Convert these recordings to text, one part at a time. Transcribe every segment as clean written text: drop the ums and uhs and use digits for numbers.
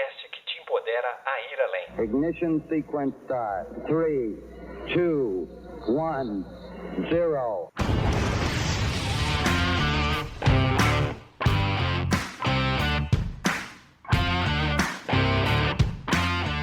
podcast que te empodera a ir além. Ignition sequence start. 3, 2, 1, 0.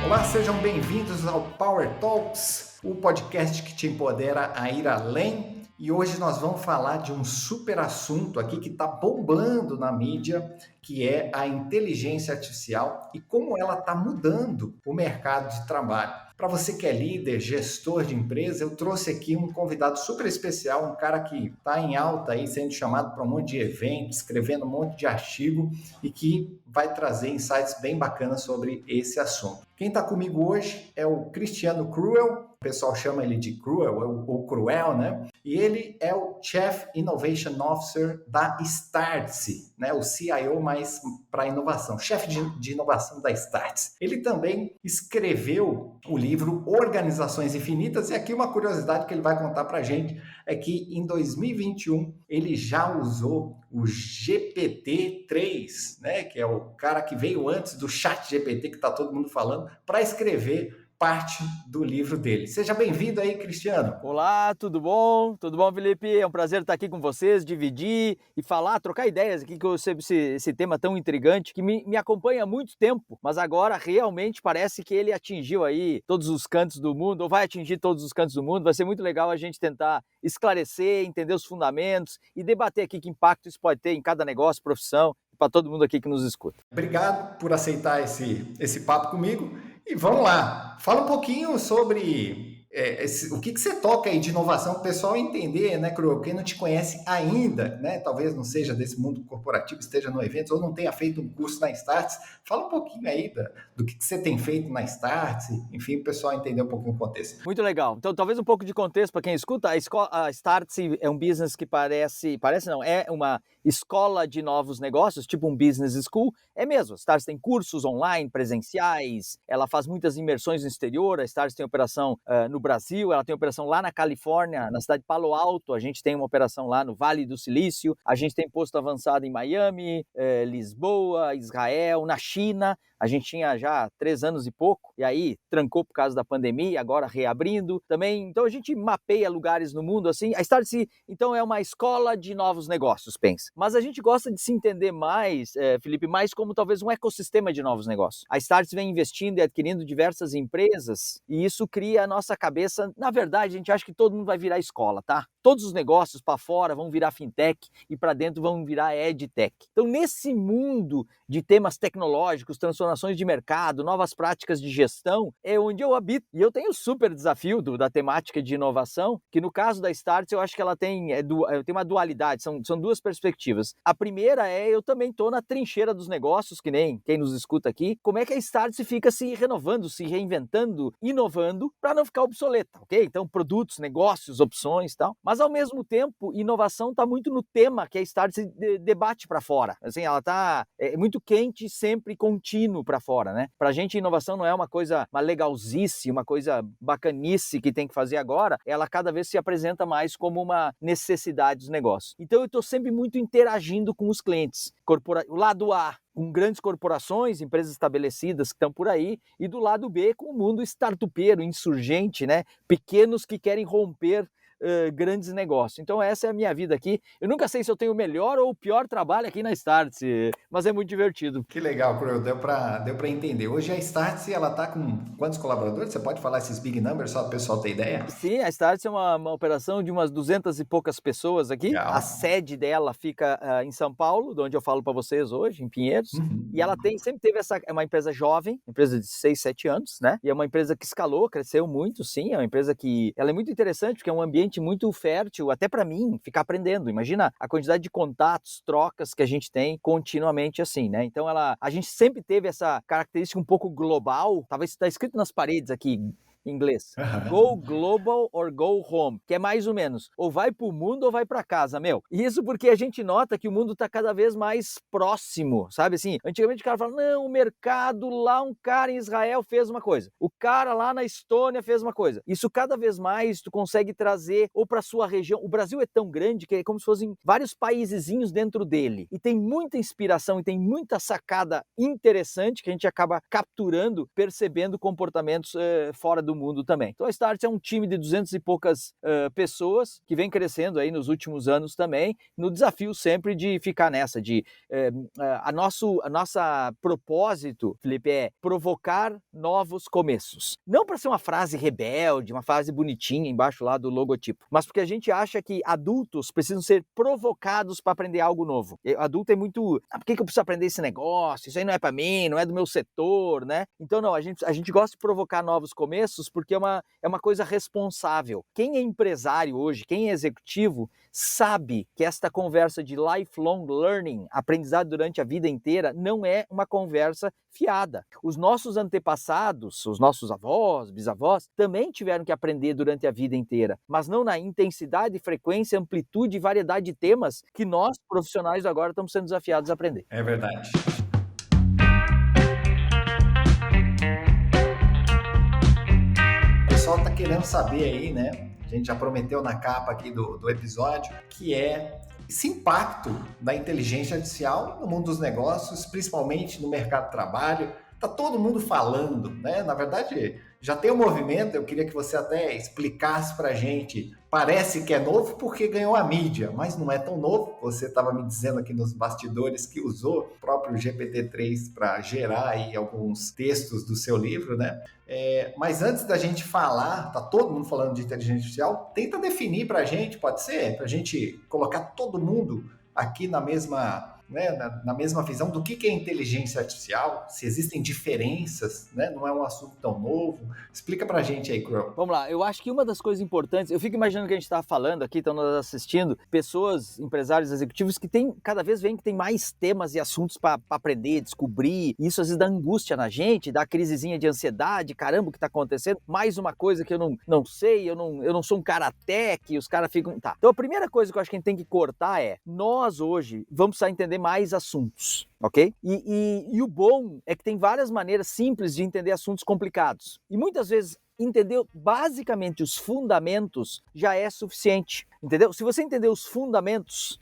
Olá, sejam bem-vindos ao Power Talks, o podcast que te empodera a ir além. E hoje nós vamos falar de um super assunto aqui que está bombando na mídia, que é a inteligência artificial e como ela está mudando o mercado de trabalho. Para você que é líder, gestor de empresa, eu trouxe aqui um convidado super especial, um cara que está em alta aí, sendo chamado para um monte de eventos, escrevendo um monte de artigo e que vai trazer insights bem bacanas sobre esse assunto. Quem está comigo hoje é o Cristiano Cruel, o pessoal chama ele de Cruel, ou Cruel, né? E ele é o Chief Innovation Officer da Startse, né? O CIO mais para inovação, chefe de inovação da Startse. Ele também escreveu o livro Organizações Infinitas, e aqui uma curiosidade que ele vai contar para a gente é que em 2021 ele já usou o GPT-3, né? Que é o cara que veio antes do chat GPT que está todo mundo falando, para escrever parte do livro dele. Seja bem-vindo aí, Cristiano. Olá, tudo bom? Tudo bom, Felipe? É um prazer estar aqui com vocês, dividir e falar, trocar ideias aqui sobre esse tema tão intrigante que me acompanha há muito tempo, mas agora realmente parece que ele atingiu aí todos os cantos do mundo, ou vai atingir todos os cantos do mundo. Vai ser muito legal a gente tentar esclarecer, entender os fundamentos e debater aqui que impacto isso pode ter em cada negócio, profissão, para todo mundo aqui que nos escuta. Obrigado por aceitar esse papo comigo. E vamos lá, fala um pouquinho sobre o que você toca aí de inovação para o pessoal entender, né, Cruel? Quem não te conhece ainda, né, talvez não seja desse mundo corporativo, esteja no evento ou não tenha feito um curso na Startse, fala um pouquinho aí do que você tem feito na Startse, enfim, para o pessoal entender um pouquinho o contexto. Muito legal. Então, talvez um pouco de contexto para quem escuta. A Startse é um business que é uma escola de novos negócios, tipo um business school. É mesmo, a Startse tem cursos online, presenciais, ela faz muitas imersões no exterior, a Startse tem operação no Brasil, ela tem operação lá na Califórnia, na cidade de Palo Alto, a gente tem uma operação lá no Vale do Silício, a gente tem posto avançado em Miami, Lisboa, Israel, na China. A gente tinha já 3 anos e pouco, e aí trancou por causa da pandemia, agora reabrindo também. Então a gente mapeia lugares no mundo assim. A Startse, então, é uma escola de novos negócios, pensa. Mas a gente gosta de se entender mais, Felipe, mais como talvez um ecossistema de novos negócios. A Startse vem investindo e adquirindo diversas empresas, e isso cria a nossa cabeça. Na verdade, a gente acha que todo mundo vai virar escola, tá? Todos os negócios para fora vão virar fintech e para dentro vão virar edtech. Então, nesse mundo de temas tecnológicos, transformações de mercado, novas práticas de gestão, é onde eu habito. E eu tenho o super desafio da temática de inovação, que no caso da Startse eu acho que ela tem uma dualidade, são duas perspectivas. A primeira eu também estou na trincheira dos negócios, que nem quem nos escuta aqui, como é que a Startse fica se renovando, se reinventando, inovando, para não ficar obsoleta, ok? Então, produtos, negócios, opções e tal. Mas, ao mesmo tempo, inovação está muito no tema que a Startse debate para fora. Assim, ela está muito quente, sempre contínuo para fora, né? Para a gente, inovação não é uma coisa, uma legalzice, uma coisa bacanice que tem que fazer agora. Ela cada vez se apresenta mais como uma necessidade dos negócios. Então, eu estou sempre muito interagindo com os clientes. O lado A, com grandes corporações, empresas estabelecidas que estão por aí, e do lado B, com o mundo startupeiro, insurgente, né? Pequenos que querem romper grandes negócios. Então essa é a minha vida aqui. Eu nunca sei se eu tenho o melhor ou o pior trabalho aqui na Startse, mas é muito divertido. Que legal, Cruel, deu para entender. Hoje a Startse, ela está com quantos colaboradores? Você pode falar esses big numbers só para o pessoal ter ideia? Sim, a Startse é uma operação de umas 200 e poucas pessoas aqui. Legal. A sede dela fica em São Paulo, de onde eu falo para vocês hoje, em Pinheiros. E ela sempre teve é uma empresa jovem, empresa de 6, 7 anos, né? E é uma empresa que escalou, cresceu muito, sim. É uma empresa que ela é muito interessante, porque é um ambiente muito fértil, até para mim, ficar aprendendo. Imagina a quantidade de contatos, trocas que a gente tem continuamente assim, né? Então a gente sempre teve essa característica um pouco global, talvez está escrito nas paredes aqui, em inglês. Aham. Go global or go home, que é mais ou menos, ou vai pro mundo ou vai pra casa, meu. Isso porque a gente nota que o mundo tá cada vez mais próximo, sabe assim? Antigamente o cara fala, não, o mercado lá, um cara em Israel fez uma coisa, o cara lá na Estônia fez uma coisa. Isso cada vez mais tu consegue trazer ou pra sua região. O Brasil é tão grande que é como se fossem vários paisezinhos dentro dele. E tem muita inspiração e tem muita sacada interessante que a gente acaba capturando, percebendo comportamentos fora do mundo também. Então a Startse é um time de 200 e poucas pessoas que vem crescendo aí nos últimos anos também, no desafio sempre de ficar nessa, de a nossa propósito, Felipe, é provocar novos começos. Não para ser uma frase rebelde, uma frase bonitinha embaixo lá do logotipo, mas porque a gente acha que adultos precisam ser provocados para aprender algo novo. E adulto é muito, por que eu preciso aprender esse negócio? Isso aí não é para mim, não é do meu setor, né? Então não, a gente gosta de provocar novos começos porque é uma coisa responsável. Quem é empresário hoje, quem é executivo, sabe que esta conversa de lifelong learning, aprendizado durante a vida inteira, não é uma conversa fiada. Os nossos antepassados, os nossos avós, bisavós, também tiveram que aprender durante a vida inteira, mas não na intensidade, frequência, amplitude e variedade de temas que nós, profissionais, agora estamos sendo desafiados a aprender. É verdade. O pessoal está querendo saber aí, né? A gente já prometeu na capa aqui do episódio, que é esse impacto da inteligência artificial no mundo dos negócios, principalmente no mercado de trabalho. Tá todo mundo falando, né? Na verdade, já tem um movimento, eu queria que você até explicasse para a gente. Parece que é novo porque ganhou a mídia, mas não é tão novo. Você estava me dizendo aqui nos bastidores que usou o próprio GPT-3 para gerar aí alguns textos do seu livro, né? Mas antes da gente falar, tá todo mundo falando de inteligência artificial, tenta definir para a gente, pode ser? Para a gente colocar todo mundo aqui na mesma... né, na mesma visão do que é inteligência artificial, se existem diferenças, né? Não é um assunto tão novo. Explica pra gente aí, Crow. Vamos lá, eu acho que uma das coisas importantes, eu fico imaginando que a gente está falando aqui, estão nos assistindo, pessoas, empresários, executivos que tem, cada vez vem que tem mais temas e assuntos para aprender, descobrir, e isso às vezes dá angústia na gente, dá crisezinha de ansiedade, caramba, o que está acontecendo? Mais uma coisa que eu não sei, eu não sou um cara tech, e os caras ficam... Tá. Então a primeira coisa que eu acho que a gente tem que cortar é, nós hoje vamos precisar entender mais assuntos, ok? E o bom é que tem várias maneiras simples de entender assuntos complicados. E muitas vezes entender basicamente os fundamentos já é suficiente, entendeu? Se você entender os fundamentos,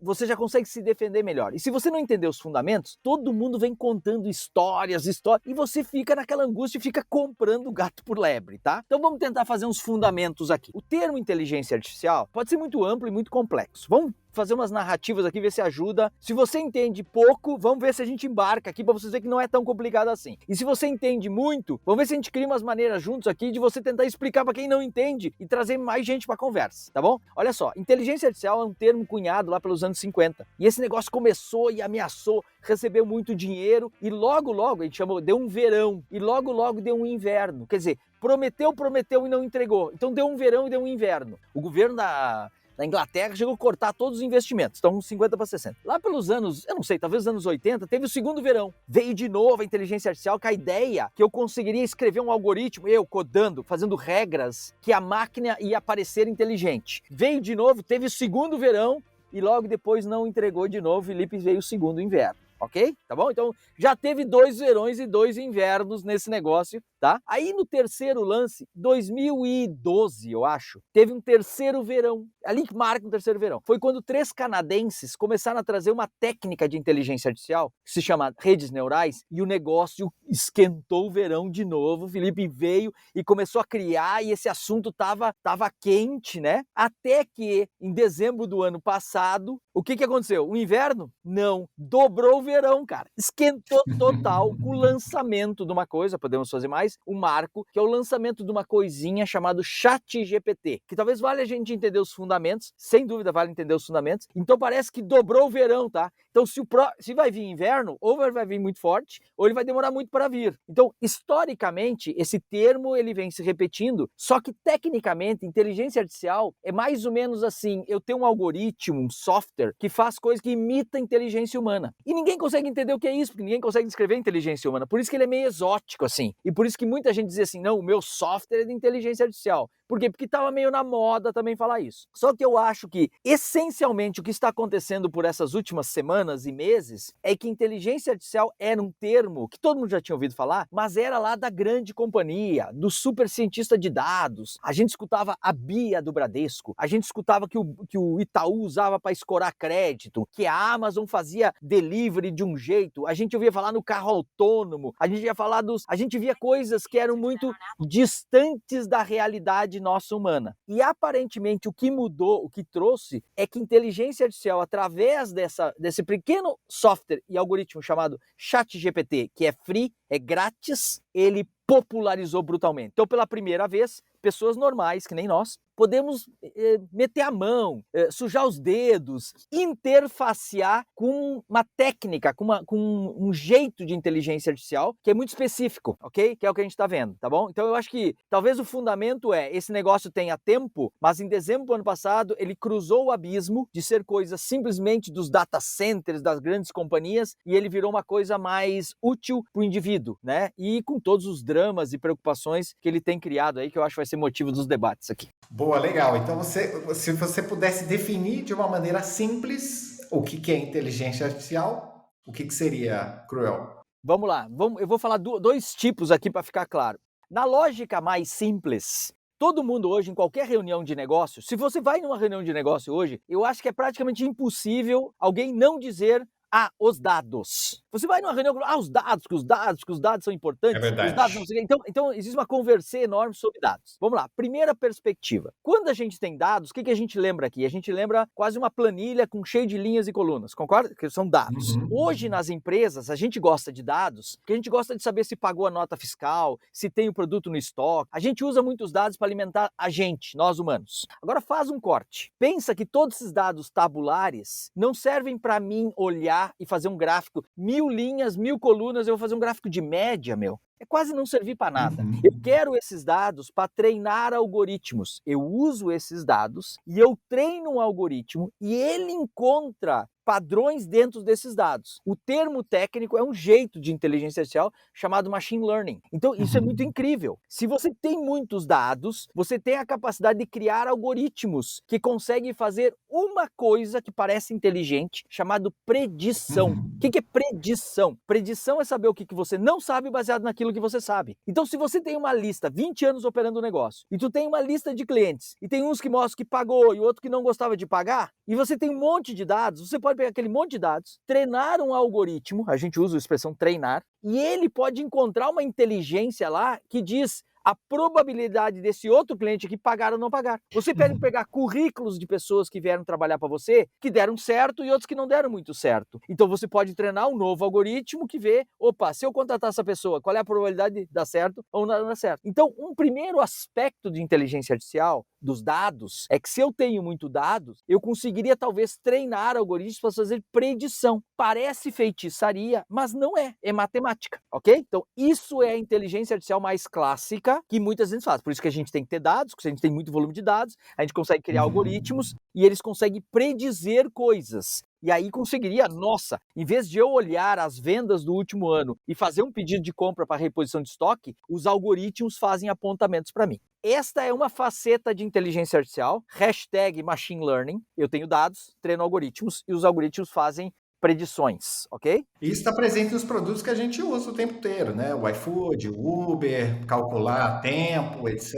você já consegue se defender melhor. E se você não entender os fundamentos, todo mundo vem contando histórias, e você fica naquela angústia e fica comprando gato por lebre, tá? Então vamos tentar fazer uns fundamentos aqui. O termo inteligência artificial pode ser muito amplo e muito complexo. Vamos fazer umas narrativas aqui, ver se ajuda. Se você entende pouco, vamos ver se a gente embarca aqui para vocês verem que não é tão complicado assim. E se você entende muito, vamos ver se a gente cria umas maneiras juntos aqui de você tentar explicar para quem não entende e trazer mais gente para conversa, tá bom? Olha só, inteligência artificial é um termo cunhado lá pelos anos 50. E esse negócio começou e ameaçou, recebeu muito dinheiro e logo a gente chamou, deu um verão e logo deu um inverno. Quer dizer, prometeu e não entregou. Então deu um verão e deu um inverno. O governo da Inglaterra chegou a cortar todos os investimentos, então 50 para 60. Lá pelos anos, eu não sei, talvez os anos 80, teve o segundo verão. Veio de novo a inteligência artificial com a ideia que eu conseguiria escrever um algoritmo, eu codando, fazendo regras, que a máquina ia parecer inteligente. Veio de novo, teve o segundo verão e logo depois não entregou de novo, Felipe, veio o segundo inverno. Ok? Tá bom? Então já teve 2 verões e 2 invernos nesse negócio, tá? Aí no terceiro lance, 2012, eu acho, teve um terceiro verão. Ali que marca um terceiro verão. Foi quando 3 canadenses começaram a trazer uma técnica de inteligência artificial que se chama redes neurais e o negócio esquentou o verão de novo. O Felipe veio e começou a criar e esse assunto tava quente, né? Até que em dezembro do ano passado, o que aconteceu? O inverno? Não. Dobrou o verão, cara. Esquentou total com o lançamento de uma coisa, podemos fazer mais, um marco, que é o lançamento de uma coisinha chamada ChatGPT, que talvez valha a gente entender os fundamentos fundamentos, sem dúvida vale entender os fundamentos. Então parece que dobrou o verão, tá? Então se vai vir inverno, ou vai vir muito forte, ou ele vai demorar muito para vir. Então, historicamente, esse termo ele vem se repetindo, só que tecnicamente, inteligência artificial é mais ou menos assim, eu tenho um algoritmo, um software, que faz coisas que imita a inteligência humana. E ninguém consegue entender o que é isso, porque ninguém consegue descrever a inteligência humana. Por isso que ele é meio exótico, assim. E por isso que muita gente dizia assim, não, o meu software é de inteligência artificial. Por quê? Porque estava meio na moda também falar isso. Só que eu acho que, essencialmente, o que está acontecendo por essas últimas semanas e meses é que inteligência artificial era um termo que todo mundo já tinha ouvido falar, mas era lá da grande companhia, do super cientista de dados. A gente escutava a Bia do Bradesco, a gente escutava que o Itaú usava para escorar crédito, que a Amazon fazia delivery de um jeito, a gente ouvia falar no carro autônomo, a gente via coisas que eram muito distantes da realidade nossa humana. E aparentemente o que mudou, o que trouxe, é que inteligência artificial, através desse pequeno software e algoritmo chamado ChatGPT, que é free, é grátis, ele popularizou brutalmente. Então, pela primeira vez, pessoas normais, que nem nós, podemos meter a mão, sujar os dedos, interfacear com uma técnica, com um jeito de inteligência artificial que é muito específico, ok? Que é o que a gente está vendo, tá bom? Então eu acho que talvez o fundamento esse negócio tenha tempo, mas em dezembro do ano passado ele cruzou o abismo de ser coisa simplesmente dos data centers das grandes companhias e ele virou uma coisa mais útil para o indivíduo, né? E com todos os dramas e preocupações que ele tem criado aí, que eu acho que vai ser motivo dos debates aqui. Boa, legal. Então, se você pudesse definir de uma maneira simples o que é inteligência artificial, o que seria, Cruel? Vamos lá. Eu vou falar dois tipos aqui para ficar claro. Na lógica mais simples, todo mundo hoje, em qualquer reunião de negócio, se você vai numa reunião de negócio hoje, eu acho que é praticamente impossível alguém não dizer os dados. Você vai numa reunião e os dados, que os dados são importantes. É verdade. Os dados não sei. Então, existe uma conversa enorme sobre dados. Vamos lá, primeira perspectiva. Quando a gente tem dados, o que a gente lembra aqui? A gente lembra quase uma planilha cheia de linhas e colunas, concorda? Que são dados. Uhum. Hoje, nas empresas, a gente gosta de dados, porque a gente gosta de saber se pagou a nota fiscal, se tem o produto no estoque. A gente usa muitos dados para alimentar a gente, nós humanos. Agora faz um corte. Pensa que todos esses dados tabulares não servem para mim olhar e fazer um gráfico, 1000 linhas, 1000 colunas, eu vou fazer um gráfico de média, é quase não servir para nada. Uhum. Eu quero esses dados para treinar algoritmos. Eu uso esses dados e eu treino um algoritmo e ele encontra padrões dentro desses dados. O termo técnico é um jeito de inteligência artificial chamado machine learning. Então, isso é muito incrível. Se você tem muitos dados, você tem a capacidade de criar algoritmos que conseguem fazer uma coisa que parece inteligente, chamado predição. O que é predição? Predição é saber o que você não sabe baseado naquilo que você sabe. Então, se você tem uma lista, 20 anos operando um negócio, e tu tem uma lista de clientes, e tem uns que mostram que pagou e outro que não gostava de pagar, e você tem um monte de dados, você pode pegar aquele monte de dados, treinar um algoritmo, a gente usa a expressão treinar, e ele pode encontrar uma inteligência lá que diz a probabilidade desse outro cliente aqui pagar ou não pagar. Você pode pegar currículos de pessoas que vieram trabalhar para você, que deram certo e outros que não deram muito certo. Então você pode treinar um novo algoritmo que vê, se eu contratar essa pessoa, qual é a probabilidade de dar certo ou não dar certo. Então, um primeiro aspecto de inteligência artificial, dos dados, é que se eu tenho muito dados, eu conseguiria talvez treinar algoritmos para fazer predição. Parece feitiçaria, mas não é. É matemática, ok? Então, isso é a inteligência artificial mais clássica que muitas vezes faz. Por isso que a gente tem que ter dados, porque a gente tem muito volume de dados, a gente consegue criar algoritmos e eles conseguem predizer coisas. E aí conseguiria, em vez de eu olhar as vendas do último ano e fazer um pedido de compra para reposição de estoque, os algoritmos fazem apontamentos para mim. Esta é uma faceta de inteligência artificial, #machine learning. Eu tenho dados, treino algoritmos e os algoritmos fazem predições, ok? Isso está presente nos produtos que a gente usa o tempo inteiro, né? O iFood, o Uber, calcular tempo, etc.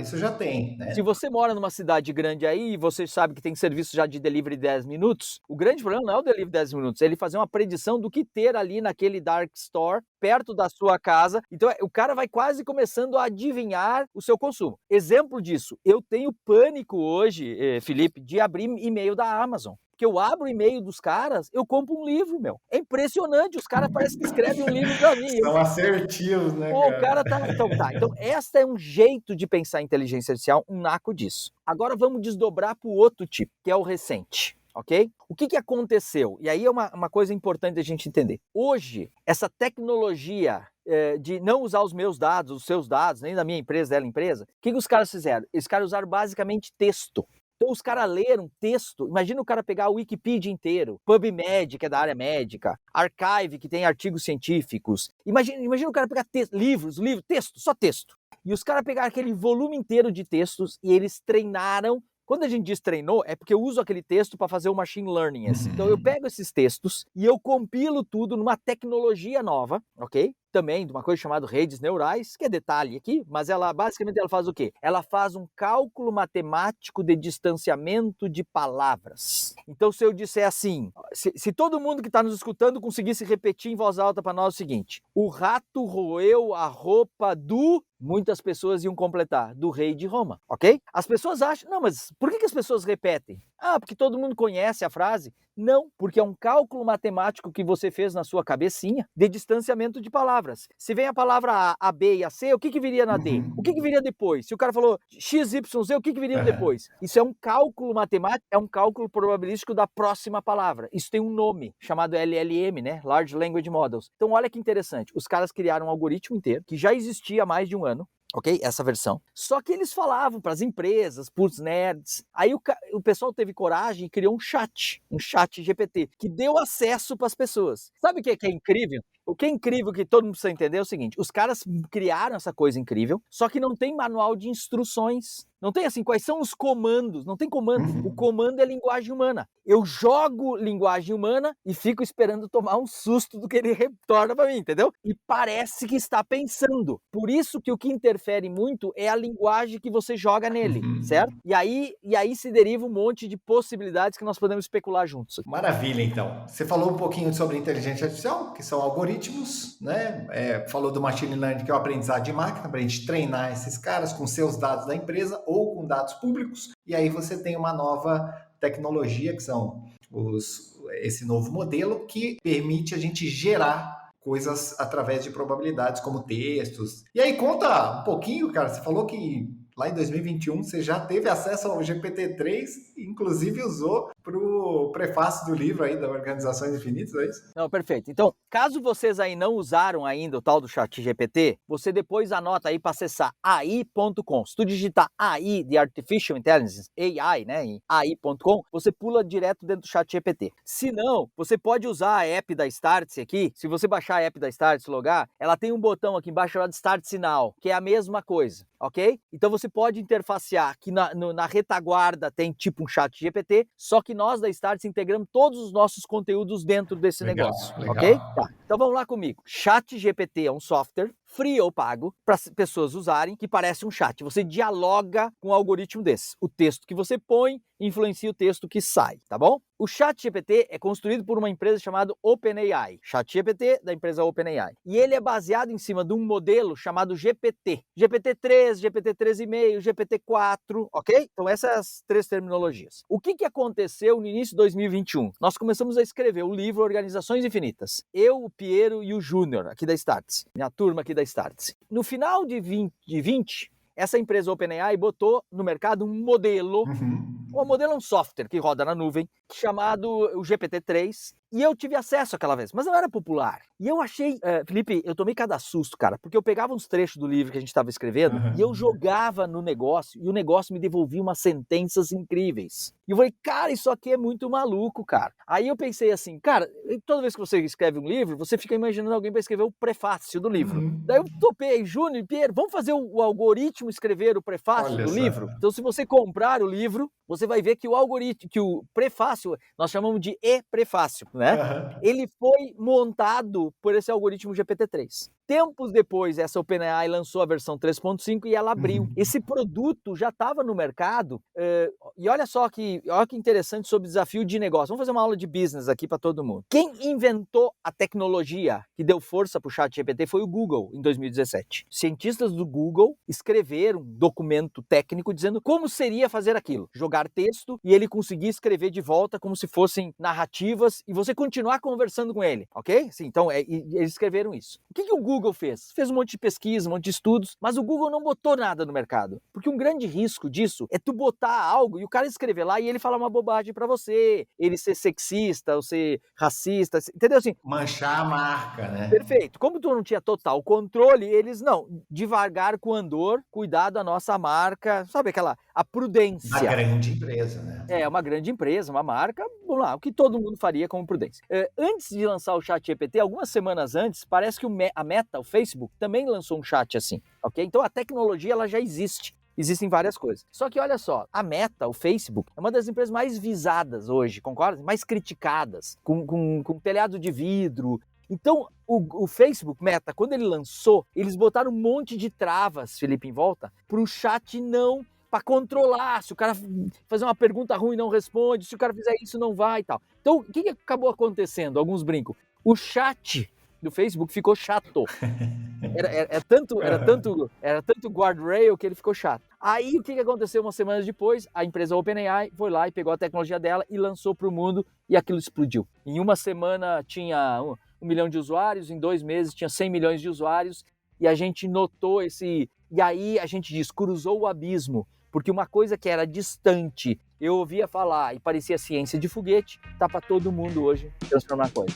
Isso já tem, né? Se você mora numa cidade grande aí e você sabe que tem serviço já de delivery 10 minutos, o grande problema não é o delivery 10 minutos, é ele fazer uma predição do que ter ali naquele dark store, perto da sua casa. Então, o cara vai quase começando a adivinhar o seu consumo. Exemplo disso, eu tenho pânico hoje, Felipe, de abrir e-mail da Amazon. Porque eu abro o e-mail dos caras, eu compro um livro, meu. É impressionante, os caras parecem que escrevem um livro pra mim. São assertivos, né, Pô, o cara? cara tá... Então, esta é um jeito de pensar em inteligência artificial, um naco disso. Agora vamos desdobrar pro outro tipo, que é o recente. Ok? O que aconteceu? E aí é uma coisa importante a gente entender. Hoje, essa tecnologia de não usar os meus dados, os seus dados, nem da minha empresa, dela empresa, o que os caras fizeram? Os caras usaram basicamente texto. Então os caras leram texto, imagina o cara pegar o Wikipedia inteiro, PubMed, que é da área médica, Archive, que tem artigos científicos. Imagina o cara pegar livros, texto, só texto. E os caras pegaram aquele volume inteiro de textos e eles treinaram. Quando a gente diz treinou, é porque eu uso aquele texto para fazer o machine learning. Então eu pego esses textos e eu compilo tudo numa tecnologia nova, ok? Também de uma coisa chamada redes neurais, que é detalhe aqui, mas basicamente ela faz o quê? Ela faz um cálculo matemático de distanciamento de palavras. Então se eu disser assim, se todo mundo que está nos escutando conseguisse repetir em voz alta para nós o seguinte: o rato roeu a roupa do... Muitas pessoas iam completar, do rei de Roma, ok? As pessoas acham, não, mas por que as pessoas repetem? Ah, porque todo mundo conhece a frase? Não, porque é um cálculo matemático que você fez na sua cabecinha de distanciamento de palavras. Se vem a palavra A, B e a C, o que viria na D? O que viria depois? Se o cara falou X, Y, Z, o que viria depois? Isso é um cálculo matemático, é um cálculo probabilístico da próxima palavra. Isso tem um nome, chamado LLM, né? Large Language Models. Então olha que interessante, os caras criaram um algoritmo inteiro, que já existia há mais de um ano, ok? Essa versão. Só que eles falavam para as empresas, para os nerds. Aí o pessoal teve coragem e criou um chat GPT, que deu acesso para as pessoas. Sabe o que é incrível? O que é incrível que todo mundo precisa entender é o seguinte: os caras criaram essa coisa incrível, só que não tem manual de instruções. Não tem assim, quais são os comandos? Não tem comando. O comando é linguagem humana. Eu jogo linguagem humana e fico esperando tomar um susto do que ele retorna para mim, entendeu? E parece que está pensando. Por isso que o que interfere muito é a linguagem que você joga nele, certo? E aí se deriva um monte de possibilidades que nós podemos especular juntos. Maravilha, então. Você falou um pouquinho sobre inteligência artificial, que são algoritmos, né? Falou do machine learning, que é o aprendizado de máquina, para a gente treinar esses caras com seus dados da empresa ou com dados públicos. E aí você tem uma nova tecnologia, que são esse novo modelo, que permite a gente gerar coisas através de probabilidades, como textos. E aí, conta um pouquinho, cara. Você falou que lá em 2021 você já teve acesso ao GPT-3, inclusive usou para o prefácio do livro aí da Organizações Infinitas, é isso? Não, perfeito. Então, caso vocês aí não usaram ainda o tal do ChatGPT, você depois anota aí para acessar AI.com. Se tu digitar AI de Artificial Intelligence, AI, né, em AI.com, você pula direto dentro do ChatGPT. Se não, você pode usar a app da Startse aqui. Se você baixar a app da Startse e logar, ela tem um botão aqui embaixo chamado Startse Now, que é a mesma coisa, ok? Então você pode interfacear, que na retaguarda tem tipo um ChatGPT, só que nós da Startse integramos todos os nossos conteúdos dentro desse negócio, ok? Tá. Então vamos lá comigo. ChatGPT é um software free ou pago para as pessoas usarem, que parece um chat. Você dialoga com um algoritmo desse. O texto que você põe influencia o texto que sai, tá bom? O ChatGPT é construído por uma empresa chamada OpenAI. ChatGPT da empresa OpenAI. E ele é baseado em cima de um modelo chamado GPT. GPT-3, GPT-3,5, GPT-4, ok? Então essas são as três terminologias. O que aconteceu no início de 2021? Nós começamos a escrever o livro Organizações Infinitas. Eu, o Piero e o Júnior, aqui da Startse. Minha turma aqui da Startse. No final de 2020, essa empresa OpenAI botou no mercado um modelo. O modelo é um software que roda na nuvem, chamado o GPT-3, e eu tive acesso aquela vez, mas não era popular. E eu achei, Felipe, eu tomei cada susto, cara, porque eu pegava uns trechos do livro que a gente estava escrevendo e eu jogava no negócio, e o negócio me devolvia umas sentenças incríveis. E eu falei, cara, isso aqui é muito maluco, cara. Aí eu pensei assim, cara, toda vez que você escreve um livro, você fica imaginando alguém para escrever o prefácio do livro. Daí eu topei, Júnior e Pierre, vamos fazer o algoritmo escrever o prefácio do livro? Então, se você comprar o livro, você vai ver que o algoritmo, que o prefácio, nós chamamos de e-prefácio, né? Ele foi montado por esse algoritmo GPT-3. Tempos depois, essa OpenAI lançou a versão 3.5 e ela abriu. Esse produto já estava no mercado, e olha que interessante sobre desafio de negócio. Vamos fazer uma aula de business aqui para todo mundo. Quem inventou a tecnologia que deu força para o ChatGPT foi o Google, em 2017. Cientistas do Google escreveram um documento técnico dizendo como seria fazer aquilo. Jogar texto e ele conseguir escrever de volta como se fossem narrativas e você continuar conversando com ele, ok? Sim, então, eles escreveram isso. O que o Google fez? Fez um monte de pesquisa, um monte de estudos, mas o Google não botou nada no mercado. Porque um grande risco disso é tu botar algo e o cara escrever lá e ele falar uma bobagem pra você, ele ser sexista ou ser racista, entendeu assim? Manchar a marca, né? Perfeito. Como tu não tinha total controle, eles não, devagar com o andor, cuidar da nossa marca, sabe a prudência. Uma grande empresa, né? É, uma grande empresa, uma marca, vamos lá, o que todo mundo faria como prudência. Antes de lançar o ChatGPT, algumas semanas antes, parece que a Meta, o Facebook, também lançou um chat assim, ok? Então a tecnologia ela já existe. Existem várias coisas. Só que olha só, a Meta, o Facebook, é uma das empresas mais visadas hoje, concorda? Mais criticadas, com telhado de vidro. Então, o Facebook, Meta, quando ele lançou, eles botaram um monte de travas, Felipe, em volta, para o chat não, para controlar, se o cara fazer uma pergunta ruim não responde, se o cara fizer isso não vai e tal. Então, o que acabou acontecendo? Alguns brincam. O chat do Facebook ficou chato. Era tanto guardrail que ele ficou chato. Aí o que aconteceu umas semanas depois? A empresa OpenAI foi lá e pegou a tecnologia dela e lançou para o mundo e aquilo explodiu. Em uma semana tinha 1 milhão de usuários, em 2 meses tinha 100 milhões de usuários e a gente notou e aí a gente diz, cruzou o abismo, porque uma coisa que era distante, eu ouvia falar e parecia ciência de foguete, tá para todo mundo hoje transformar coisa.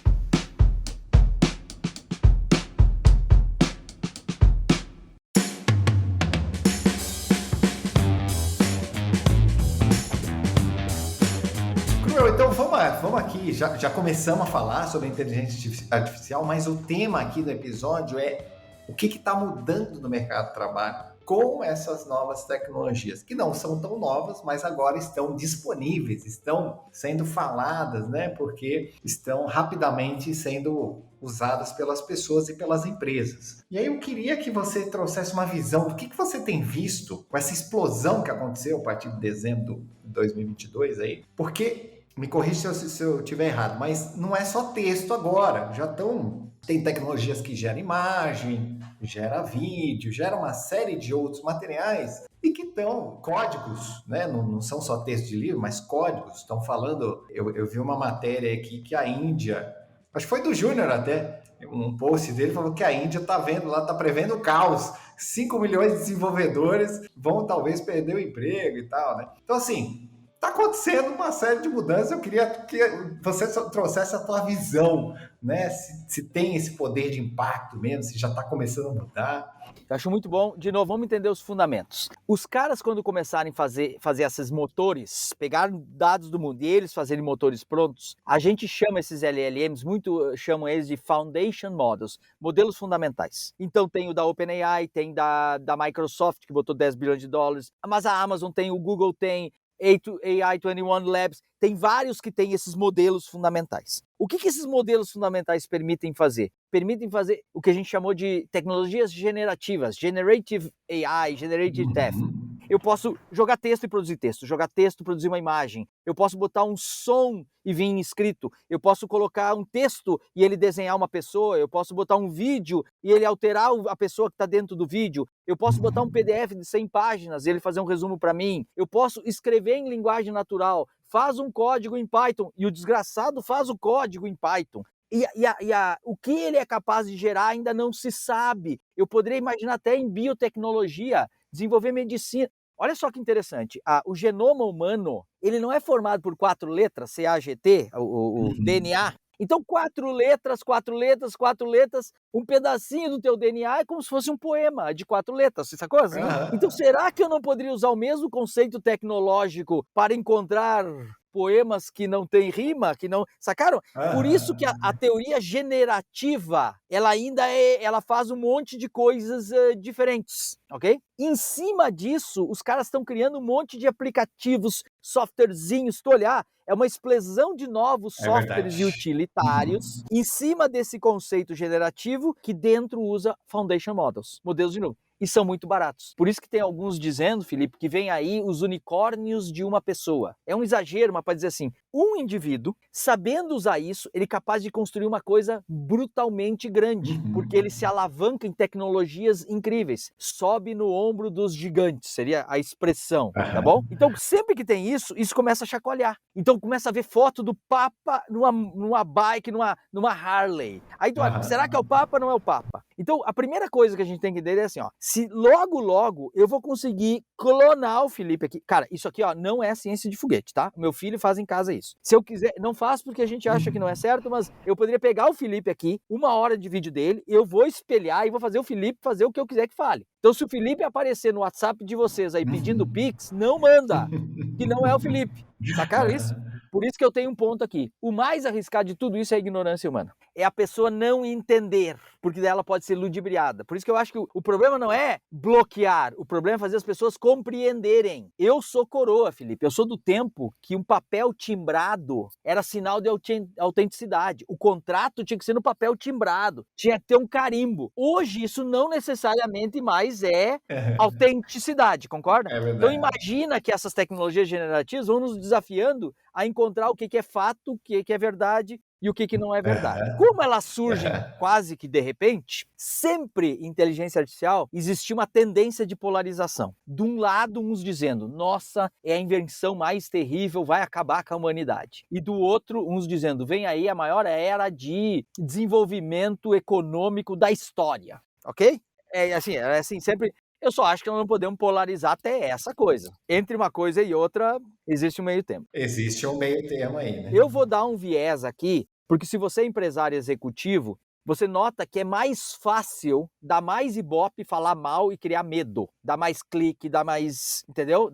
Então vamos aqui, já começamos a falar sobre inteligência artificial, mas o tema aqui do episódio é o que está mudando no mercado de trabalho com essas novas tecnologias, que não são tão novas, mas agora estão disponíveis, estão sendo faladas, né? Porque estão rapidamente sendo usadas pelas pessoas e pelas empresas. E aí eu queria que você trouxesse uma visão do que você tem visto com essa explosão que aconteceu a partir de dezembro de 2022 aí, porque me corrija se eu estiver errado, mas não é só texto agora, tem tecnologias que geram imagem, gera vídeo, gera uma série de outros materiais e que estão códigos, né? Não são só texto de livro, mas códigos. Estão falando, eu vi uma matéria aqui que a Índia, acho que foi do Júnior até, um post dele falou que a Índia está prevendo o caos. 5 milhões de desenvolvedores vão talvez perder o emprego e tal, né? Então assim, está acontecendo uma série de mudanças. Eu queria que você trouxesse a tua visão, né? Se tem esse poder de impacto mesmo, se já está começando a mudar. Eu acho muito bom. De novo, vamos entender os fundamentos. Os caras, quando começarem a fazer esses motores, pegaram dados do mundo e eles fazerem motores prontos, a gente chama esses LLMs, chamam eles de Foundation Models, modelos fundamentais. Então tem o da OpenAI, tem da Microsoft, que botou 10 bilhões de dólares, mas a Amazon tem, o Google tem, AI21 Labs, tem vários que têm esses modelos fundamentais. O que esses modelos fundamentais permitem fazer? Permitem fazer o que a gente chamou de tecnologias generativas, Generative AI, Generative Dev. Eu posso jogar texto e produzir texto, jogar texto e produzir uma imagem. Eu posso botar um som e vir escrito. Eu posso colocar um texto e ele desenhar uma pessoa. Eu posso botar um vídeo e ele alterar a pessoa que está dentro do vídeo. Eu posso botar um PDF de 100 páginas e ele fazer um resumo para mim. Eu posso escrever em linguagem natural. Faz um código em Python e o desgraçado faz o código em Python. O que ele é capaz de gerar ainda não se sabe. Eu poderia imaginar até em biotecnologia, desenvolver medicina. Olha só que interessante, o genoma humano, ele não é formado por 4 letras, CAGT, o DNA. Então 4 letras, um pedacinho do teu DNA é como se fosse um poema de 4 letras, você sacou assim? Então será que eu não poderia usar o mesmo conceito tecnológico para encontrar poemas que não têm rima, que não... Sacaram? Por isso que a teoria generativa, ela faz um monte de coisas diferentes, ok? Em cima disso, os caras estão criando um monte de aplicativos, softwarezinhos. Se tu olhar, é uma explosão de novos softwares e utilitários em cima desse conceito generativo que dentro usa foundation models, modelos de nuvem. E são muito baratos. Por isso que tem alguns dizendo, Felipe, que vem aí os unicórnios de uma pessoa. É um exagero, mas para dizer assim, um indivíduo, sabendo usar isso, ele é capaz de construir uma coisa brutalmente grande, porque ele se alavanca em tecnologias incríveis. Sobe no ombro dos gigantes, seria a expressão, tá bom? Então, sempre que tem isso começa a chacoalhar. Então, começa a ver foto do Papa numa bike, numa Harley. Aí tu olha, será que é o Papa ou não é o Papa? Então, a primeira coisa que a gente tem que entender é assim, ó, se logo eu vou conseguir clonar o Felipe aqui. Cara, isso aqui, ó, não é ciência de foguete, tá? Meu filho faz em casa isso. Se eu quiser, não faço porque a gente acha que não é certo, mas eu poderia pegar o Felipe aqui, 1 hora de vídeo dele, eu vou espelhar e vou fazer o Felipe fazer o que eu quiser que fale. Então, se o Felipe aparecer no WhatsApp de vocês aí pedindo Pix, não manda, que não é o Felipe. Sacaram isso? Por isso que eu tenho um ponto aqui. O mais arriscado de tudo isso é a ignorância humana. É a pessoa não entender, porque dela pode ser ludibriada. Por isso que eu acho que o problema não é bloquear, o problema é fazer as pessoas compreenderem. Eu sou coroa, Felipe, eu sou do tempo que um papel timbrado era sinal de autenticidade. O contrato tinha que ser no papel timbrado, tinha que ter um carimbo. Hoje isso não necessariamente mais é autenticidade, concorda? Então imagina que essas tecnologias generativas vão nos desafiando a encontrar o que é fato, o que é verdade e o que não é verdade. Como elas surgem quase que de repente, sempre em inteligência artificial existia uma tendência de polarização. De um lado, uns dizendo, nossa, é a invenção mais terrível, vai acabar com a humanidade. E do outro, uns dizendo, vem aí a maior era de desenvolvimento econômico da história, ok? É assim, sempre... Eu só acho que nós não podemos polarizar até essa coisa. Entre uma coisa e outra, existe um meio termo. Existe um meio termo aí, né? Eu vou dar um viés aqui, porque se você é empresário executivo, você nota que é mais fácil dar mais ibope, falar mal e criar medo. Dar mais clique, entendeu?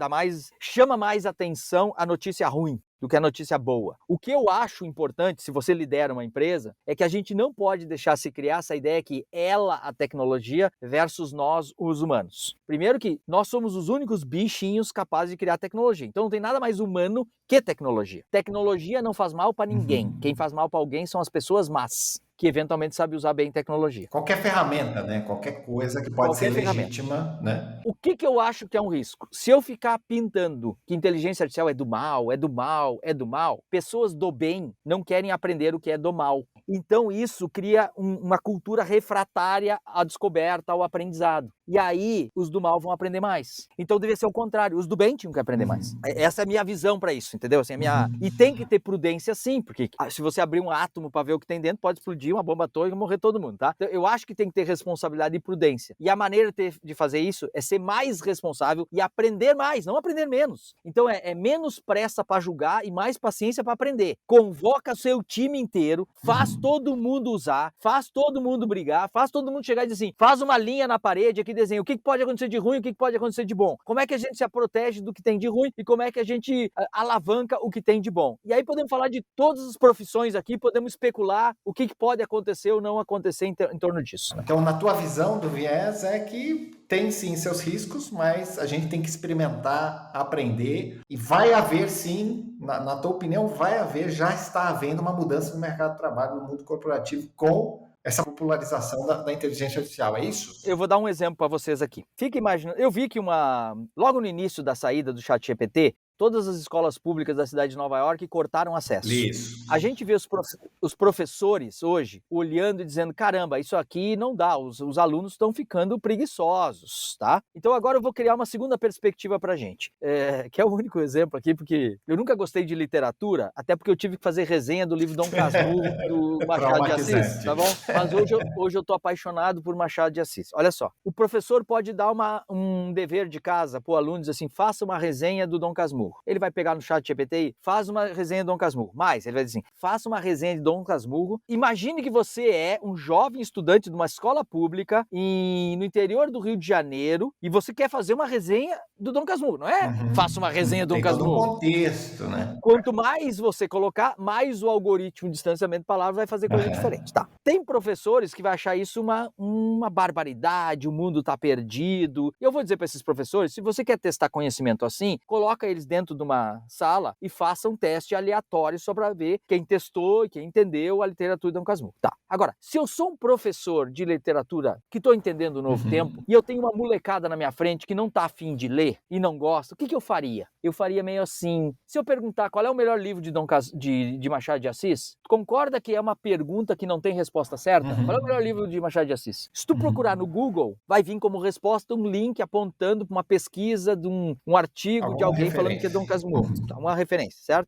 Chama mais atenção a notícia ruim do que a notícia boa. O que eu acho importante, se você lidera uma empresa, é que a gente não pode deixar se criar essa ideia que ela, a tecnologia, versus nós, os humanos. Primeiro que nós somos os únicos bichinhos capazes de criar tecnologia. Então não tem nada mais humano que tecnologia. Tecnologia não faz mal para ninguém. Quem faz mal para alguém são as pessoas más, que eventualmente sabem usar bem tecnologia. Qualquer ferramenta, né? Qualquer coisa que pode ser legítima, né? O que eu acho que é um risco? Se eu ficar pintando que inteligência artificial é do mal, pessoas do bem não querem aprender o que é do mal. Então isso cria uma cultura refratária à descoberta, ao aprendizado. E aí os do mal vão aprender mais. Então deveria ser o contrário, os do bem tinham que aprender mais. Essa é a minha visão para isso, entendeu? Assim, E tem que ter prudência sim, porque se você abrir um átomo para ver o que tem dentro, pode explodir uma bomba atômica e morrer todo mundo, tá? Então, eu acho que tem que ter responsabilidade e prudência. E a maneira de fazer isso é ser mais responsável e aprender mais, não aprender menos. Então é menos pressa para julgar e mais paciência para aprender. Convoca seu time inteiro, faz todo mundo usar, faz todo mundo brigar, faz todo mundo chegar e dizer assim, faz uma linha na parede aqui, desenha o que pode acontecer de ruim, o que pode acontecer de bom. Como é que a gente se protege do que tem de ruim e como é que a gente alavanca o que tem de bom. E aí podemos falar de todas as profissões aqui, podemos especular o que pode acontecer ou não acontecer em torno disso. Então, na tua visão do viés é que tem sim seus riscos, mas a gente tem que experimentar, aprender e vai haver sim, na tua opinião, já está havendo uma mudança no mercado de trabalho, no mundo corporativo com essa popularização da inteligência artificial, é isso? Eu vou dar um exemplo para vocês aqui. Fica imaginando, eu vi que logo no início da saída do ChatGPT, todas as escolas públicas da cidade de Nova York cortaram acesso. Isso. A gente vê os professores hoje olhando e dizendo, caramba, isso aqui não dá, os alunos estão ficando preguiçosos, tá? Então agora eu vou criar uma segunda perspectiva pra gente, que é o único exemplo aqui, porque eu nunca gostei de literatura, até porque eu tive que fazer resenha do livro Dom Casmurro, do Machado de Assis, tá bom? Mas hoje eu tô apaixonado por Machado de Assis. Olha só, o professor pode dar um dever de casa pro aluno, dizer assim, faça uma resenha do Dom Casmurro. Casmurro. Ele vai pegar no chat GPT e faz uma resenha de Dom Casmurro. Mas ele vai dizer assim, faça uma resenha de Dom Casmurro. Imagine que você é um jovem estudante de uma escola pública no interior do Rio de Janeiro e você quer fazer uma resenha do Dom Casmurro, não é? Faça uma resenha do Dom Casmurro. Tem todo um contexto, né? Quanto mais você colocar, mais o algoritmo de distanciamento de palavras vai fazer coisa diferente, tá? Tem professores que vai achar isso uma barbaridade, o mundo tá perdido. E eu vou dizer para esses professores, se você quer testar conhecimento assim, coloca eles dentro de uma sala e faça um teste aleatório só para ver quem testou e quem entendeu a literatura de Dom Casmurro. Tá. Agora, se eu sou um professor de literatura que estou entendendo o novo tempo e eu tenho uma molecada na minha frente que não tá afim de ler e não gosta, o que eu faria? Eu faria meio assim, se eu perguntar qual é o melhor livro de Machado de Assis, concorda que é uma pergunta que não tem resposta certa? Qual é o melhor livro de Machado de Assis? Se tu procurar no Google, vai vir como resposta um link apontando para uma pesquisa de um artigo de alguém falando que é Dom Casmurro. Uma referência, certo?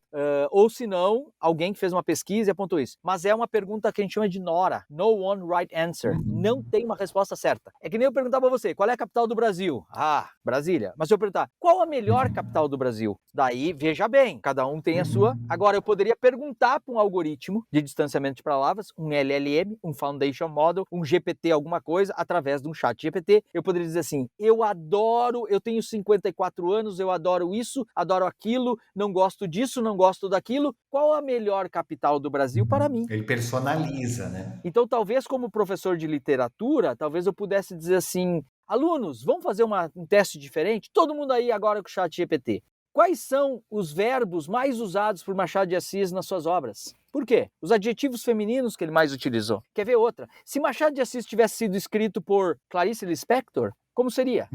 Ou se não, alguém que fez uma pesquisa e apontou isso. Mas é uma pergunta que a gente chama de Nora. No one right answer. Não tem uma resposta certa. É que nem eu perguntar para você, qual é a capital do Brasil? Ah, Brasília. Mas se eu perguntar, qual a melhor capital do Brasil? Daí, veja bem, cada um tem a sua. Agora, eu poderia perguntar para um algoritmo de distanciamento de palavras, um LLM, um Foundation Model, um GPT alguma coisa, através de um chat GPT. Eu poderia dizer assim, eu tenho 54 anos, eu adoro isso, adoro aquilo, não gosto disso, não gosto daquilo. Qual a melhor capital do Brasil para mim? Ele personaliza, né? Então, talvez como professor de literatura, talvez eu pudesse dizer assim, alunos, vamos fazer um teste diferente? Todo mundo aí agora com o chat GPT. Quais são os verbos mais usados por Machado de Assis nas suas obras? Por quê? Os adjetivos femininos que ele mais utilizou. Quer ver outra? Se Machado de Assis tivesse sido escrito por Clarice Lispector, como seria?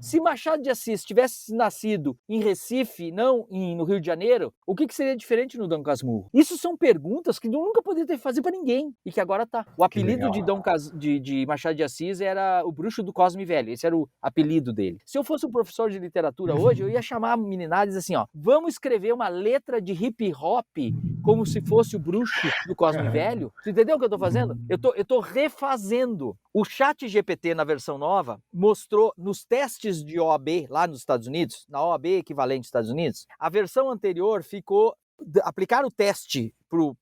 Se Machado de Assis tivesse nascido em Recife, não no Rio de Janeiro, o que seria diferente no Dom Casmurro? Isso são perguntas que nunca poderia ter que fazer para ninguém e que agora tá. O apelido de Machado de Assis era o Bruxo do Cosme Velho. Esse era o apelido dele. Se eu fosse um professor de literatura hoje, eu ia chamar a meninada e dizer assim, ó, vamos escrever uma letra de hip hop como se fosse o Bruxo do Cosme Velho. Você entendeu o que eu tô fazendo? Eu tô refazendo. O chat GPT na versão nova mostrou nos testes de OAB lá nos Estados Unidos, na OAB equivalente dos Estados Unidos, a versão anterior aplicaram o teste pro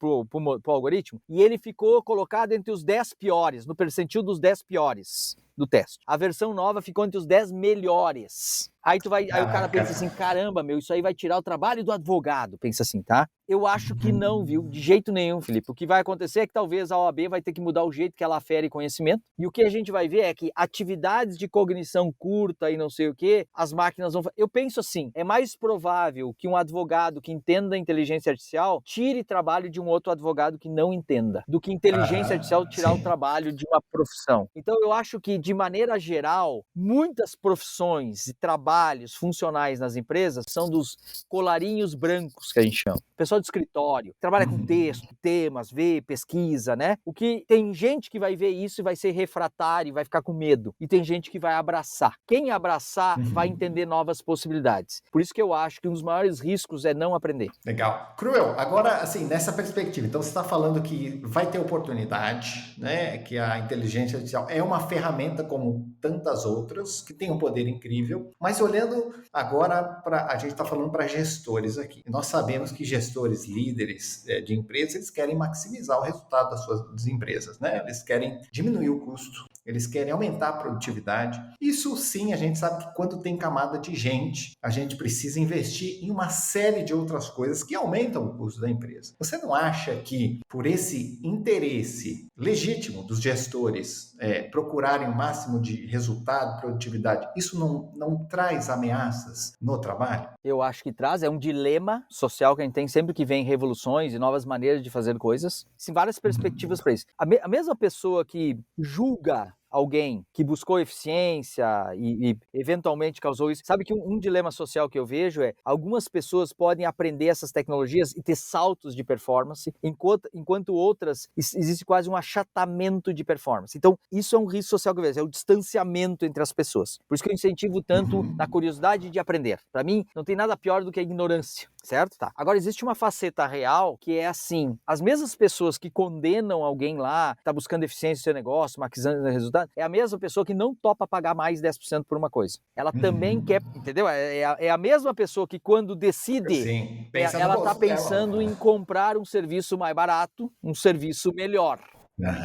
algoritmo e ele ficou colocado entre os 10 piores, no percentil dos 10 piores do teste. A versão nova ficou entre os 10 melhores. Aí o cara pensa assim, caramba, isso aí vai tirar o trabalho do advogado, pensa assim, tá? Eu acho que não, viu? De jeito nenhum, Felipe. O que vai acontecer é que talvez a OAB vai ter que mudar o jeito que ela afere conhecimento. E o que a gente vai ver é que atividades de cognição curta e não sei o quê, as máquinas vão... Eu penso assim, é mais provável que um advogado que entenda a inteligência artificial tire trabalho de um outro advogado que não entenda, do que inteligência artificial tirar o trabalho de uma profissão. Então eu acho que, de maneira geral, muitas profissões e trabalhos funcionais nas empresas são dos colarinhos brancos, que a gente chama. Pessoal de escritório, trabalha com texto, temas, vê, pesquisa, né? O que tem gente que vai ver isso e vai ser refratário e vai ficar com medo. E tem gente que vai abraçar. Quem abraçar vai entender novas possibilidades. Por isso que eu acho que um dos maiores riscos é não aprender. Legal. Cruel, agora, assim, nessa perspectiva, então você está falando que vai ter oportunidade, né? Que a inteligência artificial é uma ferramenta como tantas outras, que tem um poder incrível, mas olhando agora a gente está falando para gestores aqui. Nós sabemos que gestores, líderes de empresas, eles querem maximizar o resultado das suas empresas, né? Eles querem diminuir o custo, eles querem aumentar a produtividade. Isso sim, a gente sabe que quando tem camada de gente, a gente precisa investir em uma série de outras coisas que aumentam o custo da empresa. Você não acha que, por esse interesse legítimo dos gestores procurarem o máximo de resultado, produtividade, isso não traz ameaças no trabalho? Eu acho que traz, é um dilema social que a gente tem sempre que vem revoluções e novas maneiras de fazer coisas. Tem várias perspectivas para isso. A mesma pessoa que julga alguém que buscou eficiência e eventualmente causou isso. Sabe que um dilema social que eu vejo é algumas pessoas podem aprender essas tecnologias e ter saltos de performance, enquanto outras existe quase um achatamento de performance. Então, isso é um risco social que eu vejo, é o distanciamento entre as pessoas. Por isso que eu incentivo tanto na curiosidade de aprender. Para mim, não tem nada pior do que a ignorância. Certo? Tá. Agora, existe uma faceta real que é assim, as mesmas pessoas que condenam alguém lá, que está buscando eficiência no seu negócio, maximizando o resultado, automatizada, é a mesma pessoa que não topa pagar mais 10% por uma coisa. Ela também quer, entendeu? É a mesma pessoa que quando decide, Sim, pensa no ela está bolso dela. pensando em comprar um serviço mais barato, um serviço melhor.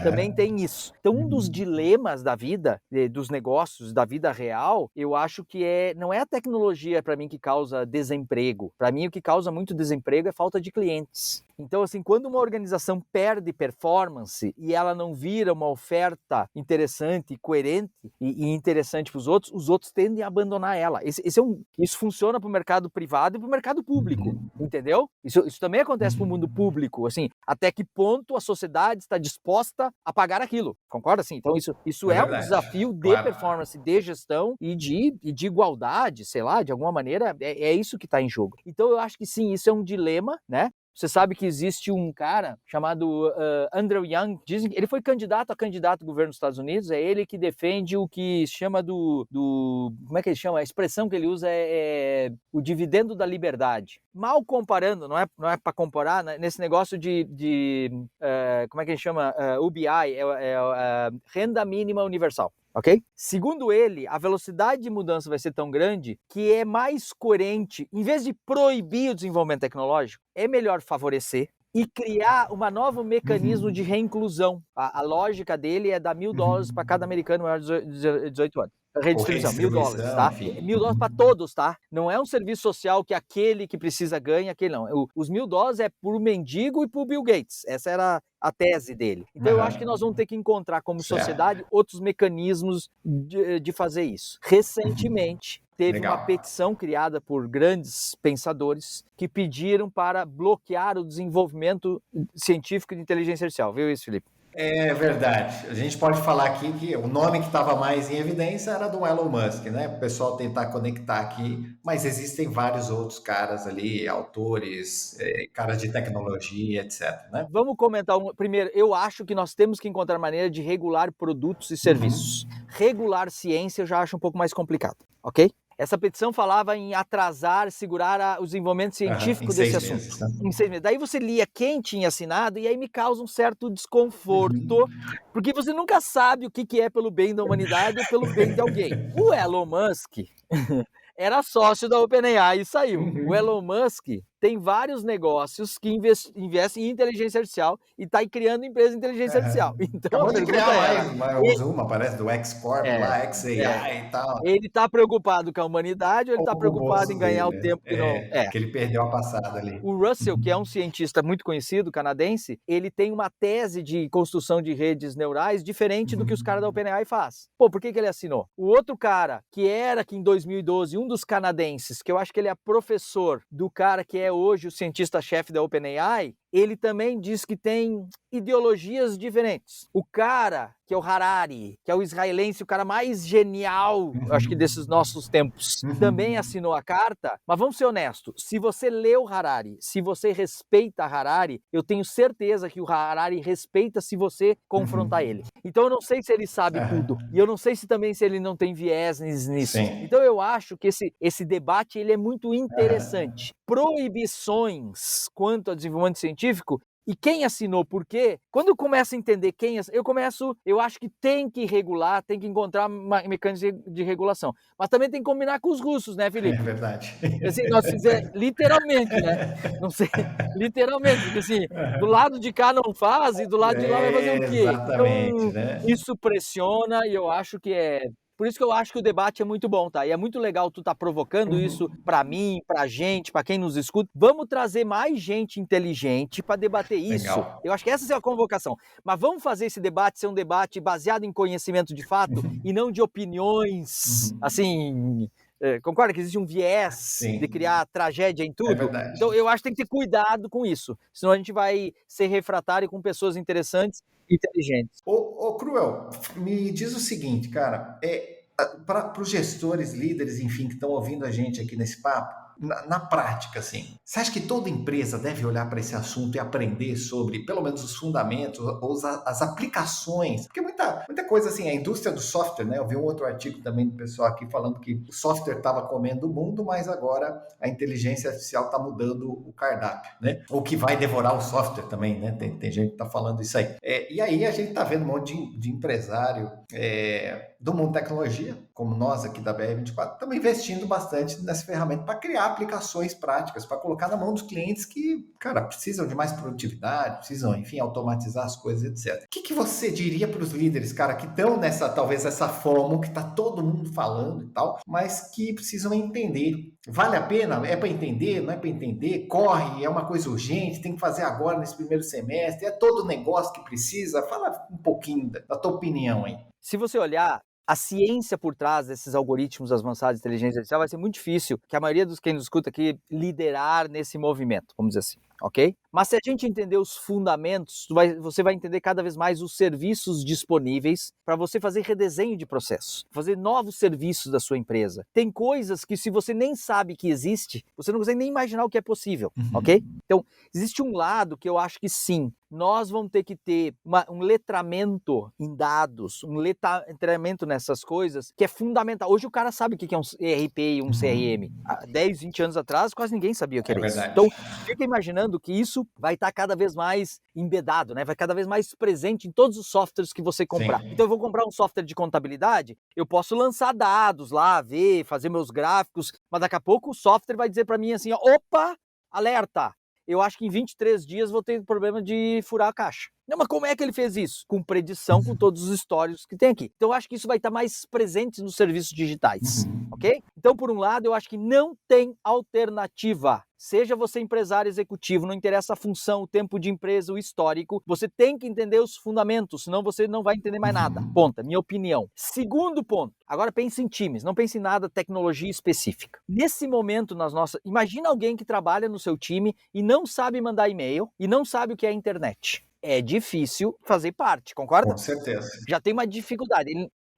Também tem isso. Então, um dos dilemas da vida, dos negócios, da vida real, eu acho que não é a tecnologia, para mim, que causa desemprego. Para mim, o que causa muito desemprego é falta de clientes. Então, assim, quando uma organização perde performance e ela não vira uma oferta interessante, coerente e interessante para os outros tendem a abandonar ela. Isso funciona para o mercado privado e para o mercado público, entendeu? Isso também acontece para o mundo público, assim, até que ponto a sociedade está disposta a pagar aquilo, concorda? Assim, então, isso é um desafio de performance, de gestão e de igualdade, sei lá, de alguma maneira, é isso que está em jogo. Então, eu acho que sim, isso é um dilema, né? Você sabe que existe um cara chamado Andrew Yang, dizem que ele foi candidato ao governo dos Estados Unidos, é ele que defende o que chama como é que ele chama? A expressão que ele usa é o dividendo da liberdade. Mal comparando, não é para comparar, né, nesse negócio como é que ele chama? UBI, renda mínima universal. Ok? Segundo ele, a velocidade de mudança vai ser tão grande que é mais coerente, em vez de proibir o desenvolvimento tecnológico, é melhor favorecer e criar um novo mecanismo de reinclusão. A lógica dele é dar $1.000 para cada americano maior de 18 anos. Redistribuição, $1.000, tá? $1.000 para todos, tá? Não é um serviço social que aquele que precisa ganha, aquele não. Os $1.000 é pro mendigo e pro Bill Gates. Essa era a tese dele. Então eu acho que nós vamos ter que encontrar como sociedade outros mecanismos de fazer isso. Recentemente, teve uma petição criada por grandes pensadores que pediram para bloquear o desenvolvimento científico de inteligência artificial. Viu isso, Felipe? É verdade. A gente pode falar aqui que o nome que estava mais em evidência era do Elon Musk, né? O pessoal tentar conectar aqui, mas existem vários outros caras ali, autores, caras de tecnologia, etc, né? Vamos comentar primeiro. Eu acho que nós temos que encontrar maneira de regular produtos e serviços. Regular ciência eu já acho um pouco mais complicado, ok? Essa petição falava em atrasar, segurar o desenvolvimento científico desse assunto. Meses, né? Em 6 meses. Daí você lia quem tinha assinado e aí me causa um certo desconforto, porque você nunca sabe o que é pelo bem da humanidade ou pelo bem de alguém. O Elon Musk era sócio da OpenAI e saiu. O Elon Musk tem vários negócios que investem em inteligência artificial e está criando empresa de inteligência artificial. Então, acabou de criar mais uma, parece, do X-Corp lá, XAI e tal. Ele está preocupado com a humanidade ou ele está preocupado em ganhar o tempo que não... que ele perdeu a passada ali. O Russell, que é um cientista muito conhecido, canadense, ele tem uma tese de construção de redes neurais diferente do que os caras da OpenAI faz. Pô, por que ele assinou? O outro cara, que em 2012, um dos canadenses, que eu acho que ele é professor do cara que é hoje o cientista-chefe da OpenAI, ele também diz que tem ideologias diferentes. O cara, que é o Harari, que é o israelense, o cara mais genial, acho que desses nossos tempos, também assinou a carta. Mas vamos ser honestos, se você lê o Harari, se você respeita Harari, eu tenho certeza que o Harari respeita se você confrontar ele. Então eu não sei se ele sabe tudo, e eu não sei se ele não tem viés nisso. Sim. Então eu acho que esse debate ele é muito interessante. Proibições quanto ao desenvolvimento científico, e quem assinou por quê? Quando eu começo a entender eu acho que tem que regular, tem que encontrar mecanismos de regulação. Mas também tem que combinar com os russos, né, Felipe? É verdade. Assim, literalmente, né? Não sei, literalmente, porque assim, do lado de cá não faz e do lado de lá vai fazer o quê? Exatamente, então, né? Isso pressiona e eu acho que Por isso que eu acho que o debate é muito bom, tá? E é muito legal tu tá provocando isso para mim, pra gente, para quem nos escuta. Vamos trazer mais gente inteligente para debater isso. Legal. Eu acho que essa é a convocação. Mas vamos fazer esse debate ser um debate baseado em conhecimento de fato e não de opiniões, assim... concorda que existe um viés de criar tragédia em tudo? É verdade. Então eu acho que tem que ter cuidado com isso. Senão a gente vai ser refratário com pessoas interessantes inteligentes. Ô, Cruel, me diz o seguinte, cara, para os gestores, líderes, enfim, que estão ouvindo a gente aqui nesse papo, na prática, assim, você acha que toda empresa deve olhar para esse assunto e aprender sobre, pelo menos, os fundamentos, ou as aplicações? Porque muita coisa, assim, a indústria do software, né? Eu vi um outro artigo também do pessoal aqui falando que o software estava comendo o mundo, mas agora a inteligência artificial está mudando o cardápio, né? Ou que vai devorar o software também, né? Tem gente que está falando isso aí. E aí a gente está vendo um monte de empresário do mundo da tecnologia, como nós aqui da BR24, estamos investindo bastante nessa ferramenta para criar aplicações práticas, para colocar na mão dos clientes que, cara, precisam de mais produtividade, precisam, enfim, automatizar as coisas, etc. O que você diria para os líderes, cara, que estão talvez essa FOMO, que está todo mundo falando e tal, mas que precisam entender? Vale a pena? É para entender? Não é para entender? Corre, é uma coisa urgente, tem que fazer agora nesse primeiro semestre, é todo negócio que precisa? Fala um pouquinho da tua opinião aí. Se você olhar a ciência por trás desses algoritmos avançados de inteligência artificial, vai ser muito difícil que a maioria dos quem nos escuta aqui liderar nesse movimento, vamos dizer assim, ok? Mas se a gente entender os fundamentos, você vai entender cada vez mais os serviços disponíveis para você fazer redesenho de processo, fazer novos serviços da sua empresa. Tem coisas que, se você nem sabe que existe, você não consegue nem imaginar o que é possível, ok? Então, existe um lado que eu acho que sim, nós vamos ter que ter um letramento em dados, um letramento nessas coisas, que é fundamental. Hoje o cara sabe o que é um ERP e um CRM. Há 10, 20 anos atrás, quase ninguém sabia o que era isso. Então, fica imaginando que isso vai estar cada vez mais embedado, né? Vai cada vez mais presente em todos os softwares que você comprar. Sim. Então, eu vou comprar um software de contabilidade, eu posso lançar dados lá, fazer meus gráficos, mas daqui a pouco o software vai dizer para mim assim, opa, alerta! Eu acho que em 23 dias vou ter problema de furar a caixa. Não, mas como é que ele fez isso? Com predição, com todos os históricos que tem aqui. Então, eu acho que isso vai estar mais presente nos serviços digitais, ok? Então, por um lado, eu acho que não tem alternativa. Seja você empresário executivo, não interessa a função, o tempo de empresa, o histórico, você tem que entender os fundamentos, senão você não vai entender mais nada. Ponto, minha opinião. Segundo ponto, agora pense em times, não pense em nada tecnologia específica. Nesse momento, imagina alguém que trabalha no seu time e não sabe mandar e-mail e não sabe o que é a internet. É difícil fazer parte, concorda? Com certeza. Já tem uma dificuldade.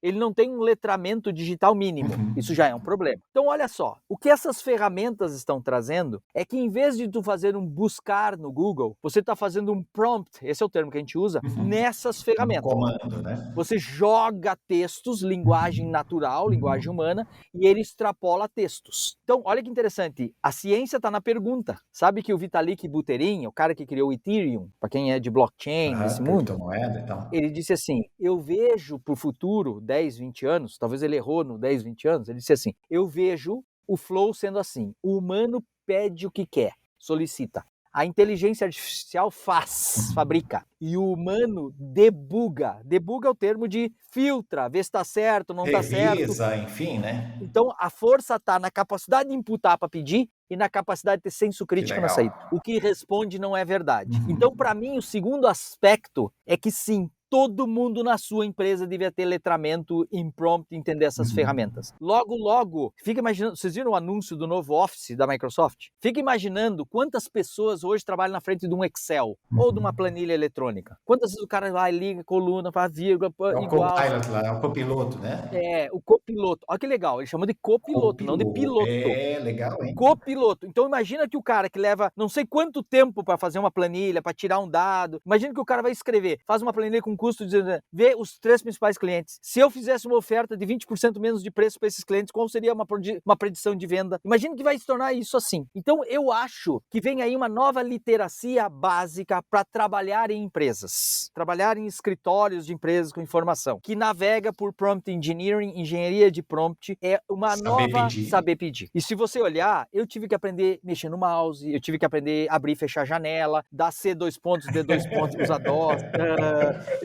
Ele não tem um letramento digital mínimo. Isso já é um problema. Então, olha só. O que essas ferramentas estão trazendo é que, em vez de tu fazer um buscar no Google, você está fazendo um prompt, esse é o termo que a gente usa, nessas ferramentas. Comando, né? Você joga textos, linguagem natural, linguagem humana, e ele extrapola textos. Então, olha que interessante. A ciência está na pergunta. Sabe que o Vitalik Buterin, o cara que criou o Ethereum, para quem é de blockchain, nesse mundo, então. ele disse assim, eu vejo para o futuro 10, 20 anos, talvez ele errou no 10, 20 anos, ele disse assim, eu vejo o flow sendo assim, o humano pede o que quer, solicita. A inteligência artificial fabrica. E o humano debuga. Debuga é o termo de filtra, vê se está certo, não está certo. Revisa, enfim, né? Então, a força está na capacidade de imputar para pedir e na capacidade de ter senso crítico na saída. O que responde não é verdade. Então, para mim, o segundo aspecto é que sim, todo mundo na sua empresa devia ter letramento em prompt, entender essas ferramentas. Logo, fica imaginando, vocês viram o anúncio do novo Office da Microsoft? Fica imaginando quantas pessoas hoje trabalham na frente de um Excel ou de uma planilha eletrônica. Quantas vezes o cara vai, liga, coluna, faz vírgula, igual. É o copiloto, né? O copiloto. Olha que legal, ele chamou de copiloto, não de piloto. Legal, hein? Copiloto. Então imagina que o cara que leva não sei quanto tempo para fazer uma planilha, para tirar um dado, imagina que o cara vai escrever, faz uma planilha com custo, dizendo, vê os 3 principais clientes. Se eu fizesse uma oferta de 20% menos de preço para esses clientes, qual seria uma predição de venda? Imagina que vai se tornar isso assim. Então, eu acho que vem aí uma nova literacia básica para trabalhar em empresas, trabalhar em escritórios de empresas com informação, que navega por prompt engineering, engenharia de prompt, é uma saber pedir. E se você olhar, eu tive que aprender a mexer no mouse, eu tive que aprender a abrir e fechar a janela, dar C D2 pontos, usar DOS,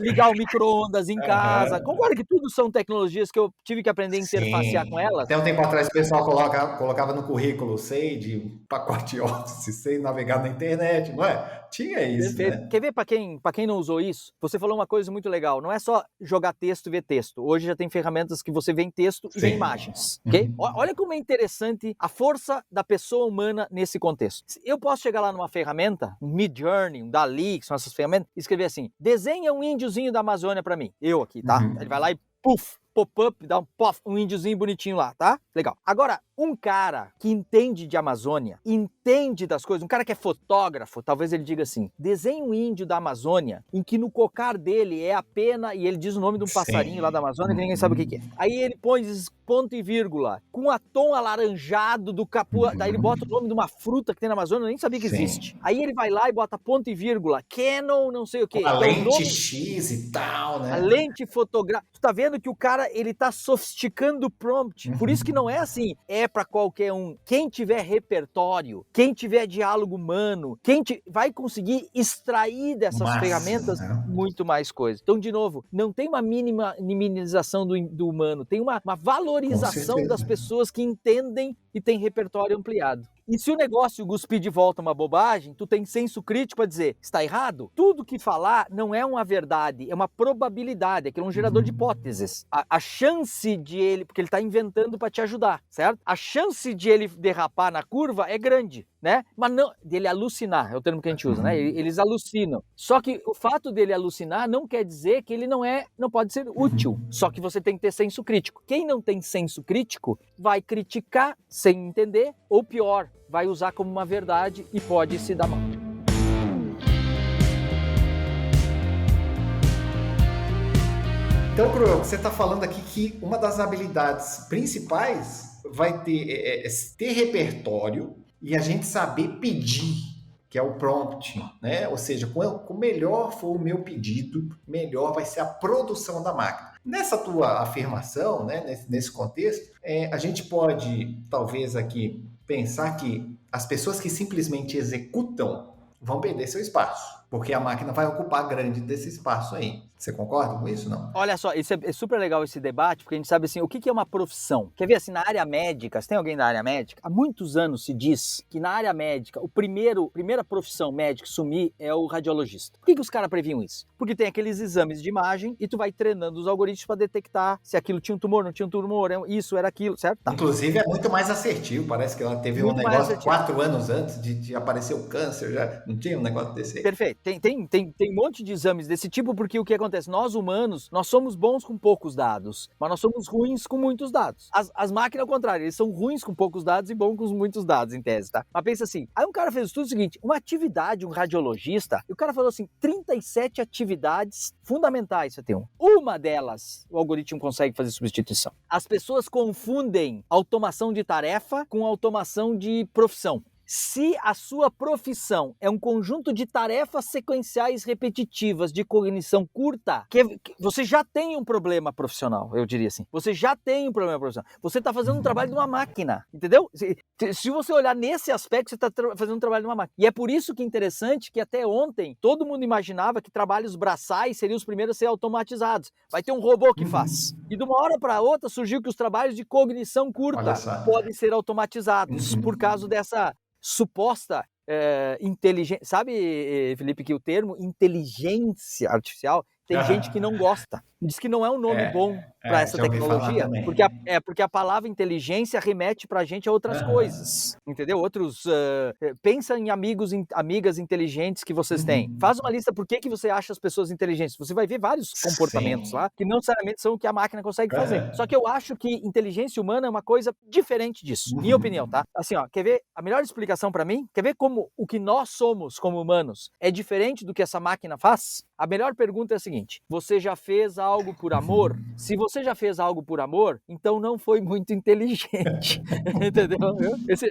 ligar o micro-ondas em casa. Concorda que tudo são tecnologias que eu tive que aprender a interfacear com elas? Até um tempo atrás o pessoal colocava no currículo, sei de pacote Office, sei navegar na internet, não é? Tinha isso, né? Quer ver para quem não usou isso? Você falou uma coisa muito legal, não é só jogar texto e ver texto. Hoje já tem ferramentas que você vê em texto e vê imagens, ok? Olha como é interessante a força da pessoa humana nesse contexto. Eu posso chegar lá numa ferramenta, um Midjourney, um DALL-E, que são essas ferramentas, e escrever assim, desenha um índiozinho da Amazônia para mim. Eu aqui, tá? Ele vai lá e puf, pop-up, dá um índiozinho bonitinho lá, tá? Legal. Agora, um cara que entende de Amazônia, entende das coisas, um cara que é fotógrafo, talvez ele diga assim, desenhe um índio da Amazônia em que no cocar dele é a pena, e ele diz o nome de um passarinho lá da Amazônia que ninguém sabe o que é. Aí ele põe ponto e vírgula, com a tom alaranjado do capu, daí ele bota o nome de uma fruta que tem na Amazônia, eu nem sabia que existe. Aí ele vai lá e bota ponto e vírgula, Canon, não sei o quê. A lente X e tal, né? A lente fotográfica. Tu tá vendo que o cara, ele tá sofisticando o prompt. Por isso que não é assim, é pra qualquer um. Quem tiver repertório, quem tiver diálogo humano, vai conseguir extrair dessas ferramentas muito mais coisas. Então, de novo, não tem uma minimização do humano, tem uma valorização das pessoas que entendem e têm repertório ampliado. E se o negócio cuspir de volta uma bobagem, tu tem senso crítico para dizer, está errado? Tudo que falar não é uma verdade, é uma probabilidade, aquilo é um gerador de hipóteses. A chance de ele, porque ele está inventando para te ajudar, certo? A chance de ele derrapar na curva é grande, né? Mas não, dele alucinar, é o termo que a gente usa, né? Eles alucinam. Só que o fato dele alucinar não quer dizer que ele não pode ser útil. Só que você tem que ter senso crítico. Quem não tem senso crítico vai criticar sem entender, ou pior, vai usar como uma verdade e pode se dar mal. Então, Cruel, você está falando aqui que uma das habilidades principais vai ter repertório e a gente saber pedir, que é o prompt, né? Ou seja, quanto melhor for o meu pedido, melhor vai ser a produção da máquina. Nessa tua afirmação, né, nesse contexto, a gente pode, talvez aqui, pensar que as pessoas que simplesmente executam vão perder seu espaço, porque a máquina vai ocupar grande desse espaço aí. Você concorda com isso, não? Olha só, isso é super legal esse debate, porque a gente sabe assim, o que é uma profissão? Quer ver assim, na área médica, se tem alguém da área médica, há muitos anos se diz que na área médica, primeira profissão médica sumir é o radiologista. Por que os caras previam isso? Porque tem aqueles exames de imagem e tu vai treinando os algoritmos para detectar se aquilo tinha um tumor, não tinha um tumor, isso, era aquilo, certo? Tá. Inclusive é muito mais assertivo, parece que ela teve muito um negócio 4 anos antes de aparecer o câncer, já não tinha um negócio desse aí. Perfeito, tem um monte de exames desse tipo, porque o que acontece? Nós humanos, nós somos bons com poucos dados, mas nós somos ruins com muitos dados. As máquinas, ao contrário, eles são ruins com poucos dados e bons com muitos dados, em tese, tá? Mas pensa assim, aí um cara fez o estudo seguinte, uma atividade, um radiologista, e o cara falou assim, 37 atividades fundamentais, você tem uma delas, o algoritmo consegue fazer substituição. As pessoas confundem automação de tarefa com automação de profissão. Se a sua profissão é um conjunto de tarefas sequenciais repetitivas de cognição curta, você já tem um problema profissional, eu diria assim. Você já tem um problema profissional. Você está fazendo um trabalho de uma máquina, entendeu? Se você olhar nesse aspecto, você está fazendo um trabalho de uma máquina. E é por isso que é interessante que até ontem todo mundo imaginava que trabalhos braçais seriam os primeiros a ser automatizados. Vai ter um robô que faz. E de uma hora para outra surgiu que os trabalhos de cognição curta podem ser automatizados por causa dessa suposta inteligência. Sabe, Felipe, que o termo inteligência artificial tem gente que não gosta. Diz que não é um nome bom para essa tecnologia, porque a palavra inteligência remete para a gente a outras coisas, entendeu? Pensa em amigas inteligentes que vocês têm. Faz uma lista por que você acha as pessoas inteligentes. Você vai ver vários comportamentos lá que não necessariamente são o que a máquina consegue fazer. Só que eu acho que inteligência humana é uma coisa diferente disso, minha opinião, tá? Assim, ó, quer ver a melhor explicação para mim? Quer ver como o que nós somos como humanos é diferente do que essa máquina faz? A melhor pergunta é a seguinte: você já fez algo por amor? Se você já fez algo por amor, então não foi muito inteligente. Entendeu?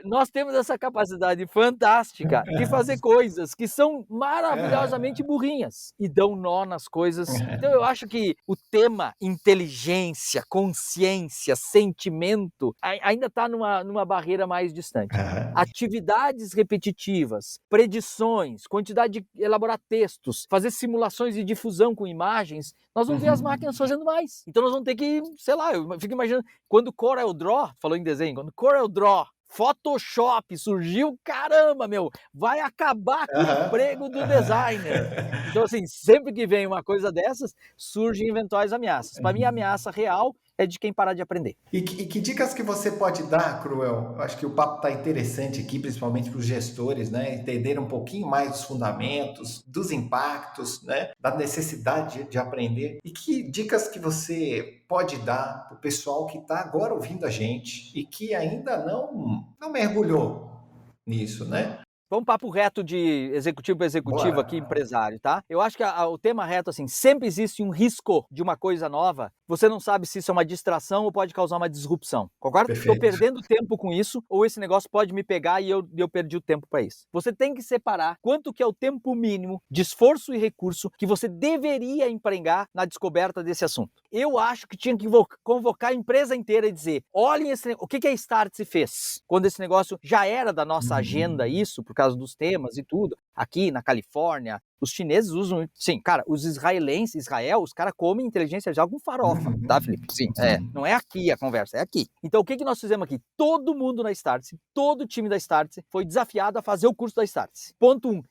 Nós temos essa capacidade fantástica de fazer coisas que são maravilhosamente burrinhas e dão nó nas coisas. Então eu acho que o tema inteligência, consciência, sentimento ainda está numa barreira mais distante. Atividades repetitivas, predições, quantidade de elaborar textos, fazer simulações de difusão com imagens, nós vamos ver as máquinas fazendo mais. Então nós vamos ter que, sei lá, eu fico imaginando, quando Corel Draw, falou em desenho, quando Corel Draw, Photoshop surgiu, caramba, vai acabar com o emprego do designer. Então, assim, sempre que vem uma coisa dessas, surgem eventuais ameaças. Para mim, a ameaça real é de quem parar de aprender. E que dicas que você pode dar, Cruel? Eu acho que o papo está interessante aqui, principalmente para os gestores, né? Entender um pouquinho mais dos fundamentos, dos impactos, né? Da necessidade de aprender. E que dicas que você pode dar para o pessoal que está agora ouvindo a gente e que ainda não mergulhou nisso, né? Vamos papo reto de executivo para executivo aqui, empresário, tá? Eu acho que o tema reto, assim, sempre existe um risco de uma coisa nova. Você não sabe se isso é uma distração ou pode causar uma disrupção. Concorda? Estou perdendo tempo com isso ou esse negócio pode me pegar e eu perdi o tempo para isso. Você tem que separar quanto que é o tempo mínimo de esforço e recurso que você deveria empregar na descoberta desse assunto. Eu acho que tinha que convocar a empresa inteira e dizer, olhem o que a Startse fez quando esse negócio já era da nossa agenda, isso, por causa dos temas e tudo. Aqui na Califórnia, os chineses usam, sim, cara, os israelenses, Israel, os caras comem inteligência artificial com farofa, tá, Felipe? Sim, não é aqui a conversa, é aqui. Então, o que nós fizemos aqui? Todo mundo na Startse, todo o time da Startse foi desafiado a fazer o curso da Startse. Ponto 1,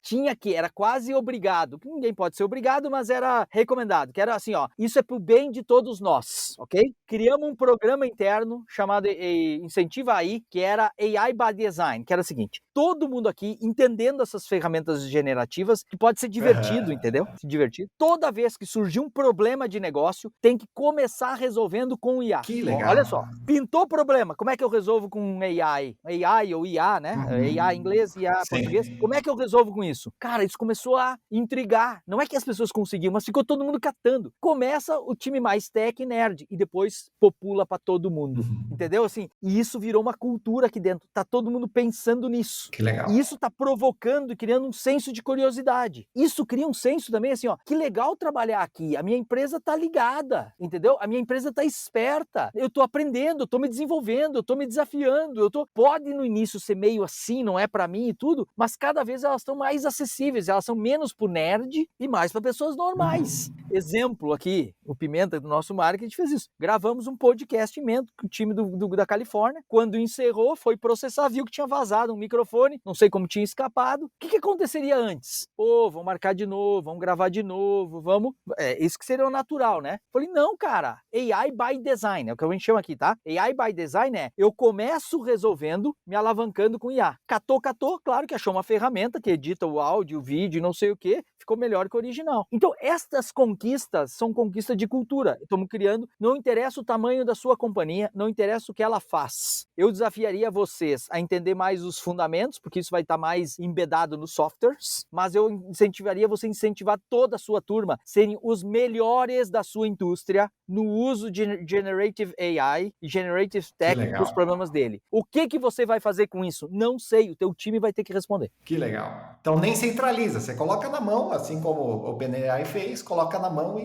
era quase obrigado, que ninguém pode ser obrigado, mas era recomendado, que era assim, ó, isso é pro bem de todos nós, ok? Criamos um programa interno chamado Incentiva AI, que era AI by Design, que era o seguinte, todo mundo aqui entendendo essas ferramentas generativas, que pode ser divertido, entendeu? Se divertir. Toda vez que surgir um problema de negócio, tem que começar resolvendo com o IA. Que legal. Olha só, pintou problema, como é que eu resolvo com AI? AI ou IA, né? AI em inglês, IA em português. Como é que eu resolvo com isso? Cara, isso começou a intrigar. Não é que as pessoas conseguiam, mas ficou todo mundo catando. Começa o time mais tech e nerd e depois popula para todo mundo. Entendeu? Assim, e isso virou uma cultura aqui dentro. Tá todo mundo pensando nisso. Que legal. E isso tá provocando e criando um senso de curiosidade. Isso cria um senso também assim, ó, que legal trabalhar aqui, a minha empresa tá ligada, entendeu? A minha empresa tá esperta, eu tô aprendendo, eu tô me desenvolvendo, eu tô me desafiando, pode no início ser meio assim, não é pra mim e tudo, mas cada vez elas estão mais acessíveis, elas são menos pro nerd e mais para pessoas normais. Exemplo aqui, o Pimenta do nosso marketing fez isso, gravamos um podcast imenso com o time da Califórnia, quando encerrou, foi processar, viu que tinha vazado um microfone, não sei como tinha escapado, o que aconteceria antes? Vamos marcar de novo, vamos gravar de novo, vamos... isso que seria o natural, né? Falei, não, cara, AI by Design, é o que a gente chama aqui, tá? AI by Design eu começo resolvendo, me alavancando com IA. Catou, claro que achou uma ferramenta que edita o áudio, o vídeo, não sei o quê, ficou melhor que o original. Então, estas conquistas são conquistas de cultura. Estamos criando, não interessa o tamanho da sua companhia, não interessa o que ela faz. Eu desafiaria vocês a entender mais os fundamentos, porque isso vai estar mais embedado nos softwares, mas eu incentivaria você a incentivar toda a sua turma serem os melhores da sua indústria no uso de Generative AI e Generative Tech para os problemas dele. O que você vai fazer com isso? Não sei, o teu time vai ter que responder. Que legal. Então nem centraliza, você coloca na mão, assim como o OpenAI fez, coloca na mão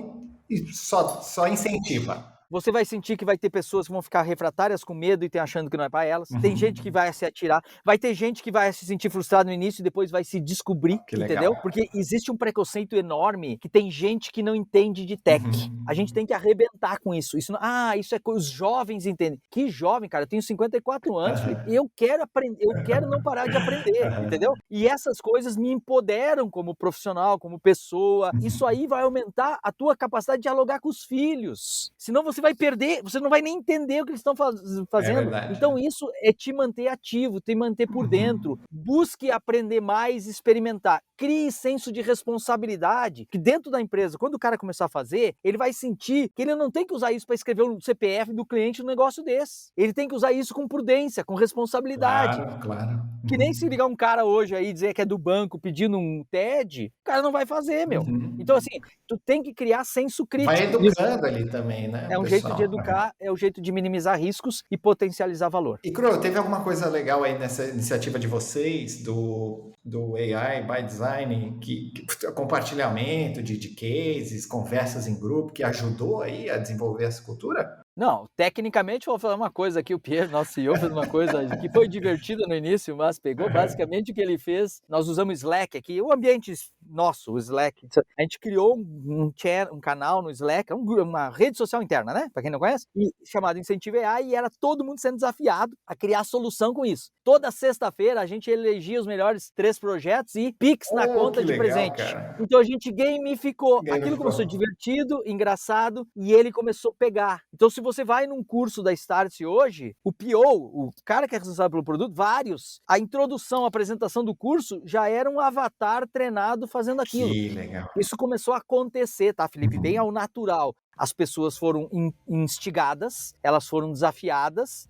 e só incentiva. Você vai sentir que vai ter pessoas que vão ficar refratárias com medo e achando que não é para elas. Tem gente que vai se atirar. Vai ter gente que vai se sentir frustrado no início e depois vai se descobrir, entendeu? Porque existe um preconceito enorme que tem gente que não entende de tech. A gente tem que arrebentar com isso. Isso é coisa, os jovens entendem. Que jovem, cara, eu tenho 54 anos, Felipe, eu quero aprender, eu quero não parar de aprender, entendeu? E essas coisas me empoderam como profissional, como pessoa. Isso aí vai aumentar a tua capacidade de dialogar com os filhos. Senão você vai perder, você não vai nem entender o que eles estão fazendo. Então isso é te manter ativo, te manter por dentro. Busque aprender mais, experimentar. Crie senso de responsabilidade, que dentro da empresa, quando o cara começar a fazer, ele vai sentir que ele não tem que usar isso para escrever o CPF do cliente no negócio desse. Ele tem que usar isso com prudência, com responsabilidade. Claro. Que nem se ligar um cara hoje aí e dizer que é do banco pedindo um TED, o cara não vai fazer, meu. Então assim, tu tem que criar senso crítico. Vai educando ali também, né? É um jeito de educar, é o jeito de minimizar riscos e potencializar valor. E, Cro, teve alguma coisa legal aí nessa iniciativa de vocês, do AI by Design, compartilhamento de cases, conversas em grupo, que ajudou aí a desenvolver essa cultura? Não, tecnicamente vou falar uma coisa aqui, o Pierre, nosso CEO, fez uma coisa que foi divertida no início, mas pegou basicamente o que ele fez. Nós usamos Slack aqui, o ambiente nosso, o Slack. A gente criou um canal no Slack, uma rede social interna, né? Para quem não conhece, chamado Incentivo AI, e era todo mundo sendo desafiado a criar solução com isso. Toda sexta-feira a gente elegia os melhores 3 projetos e Pix na conta de legal, presente. Cara. Então a gente gamificou. Aquilo começou divertido, engraçado, e ele começou a pegar. Então se você vai num curso da Startse hoje, o PO, o cara que é responsável pelo produto, vários, a introdução, a apresentação do curso já era um avatar treinado fazendo aquilo. Que legal. Isso começou a acontecer, tá, Felipe? Bem ao natural. As pessoas foram instigadas, elas foram desafiadas,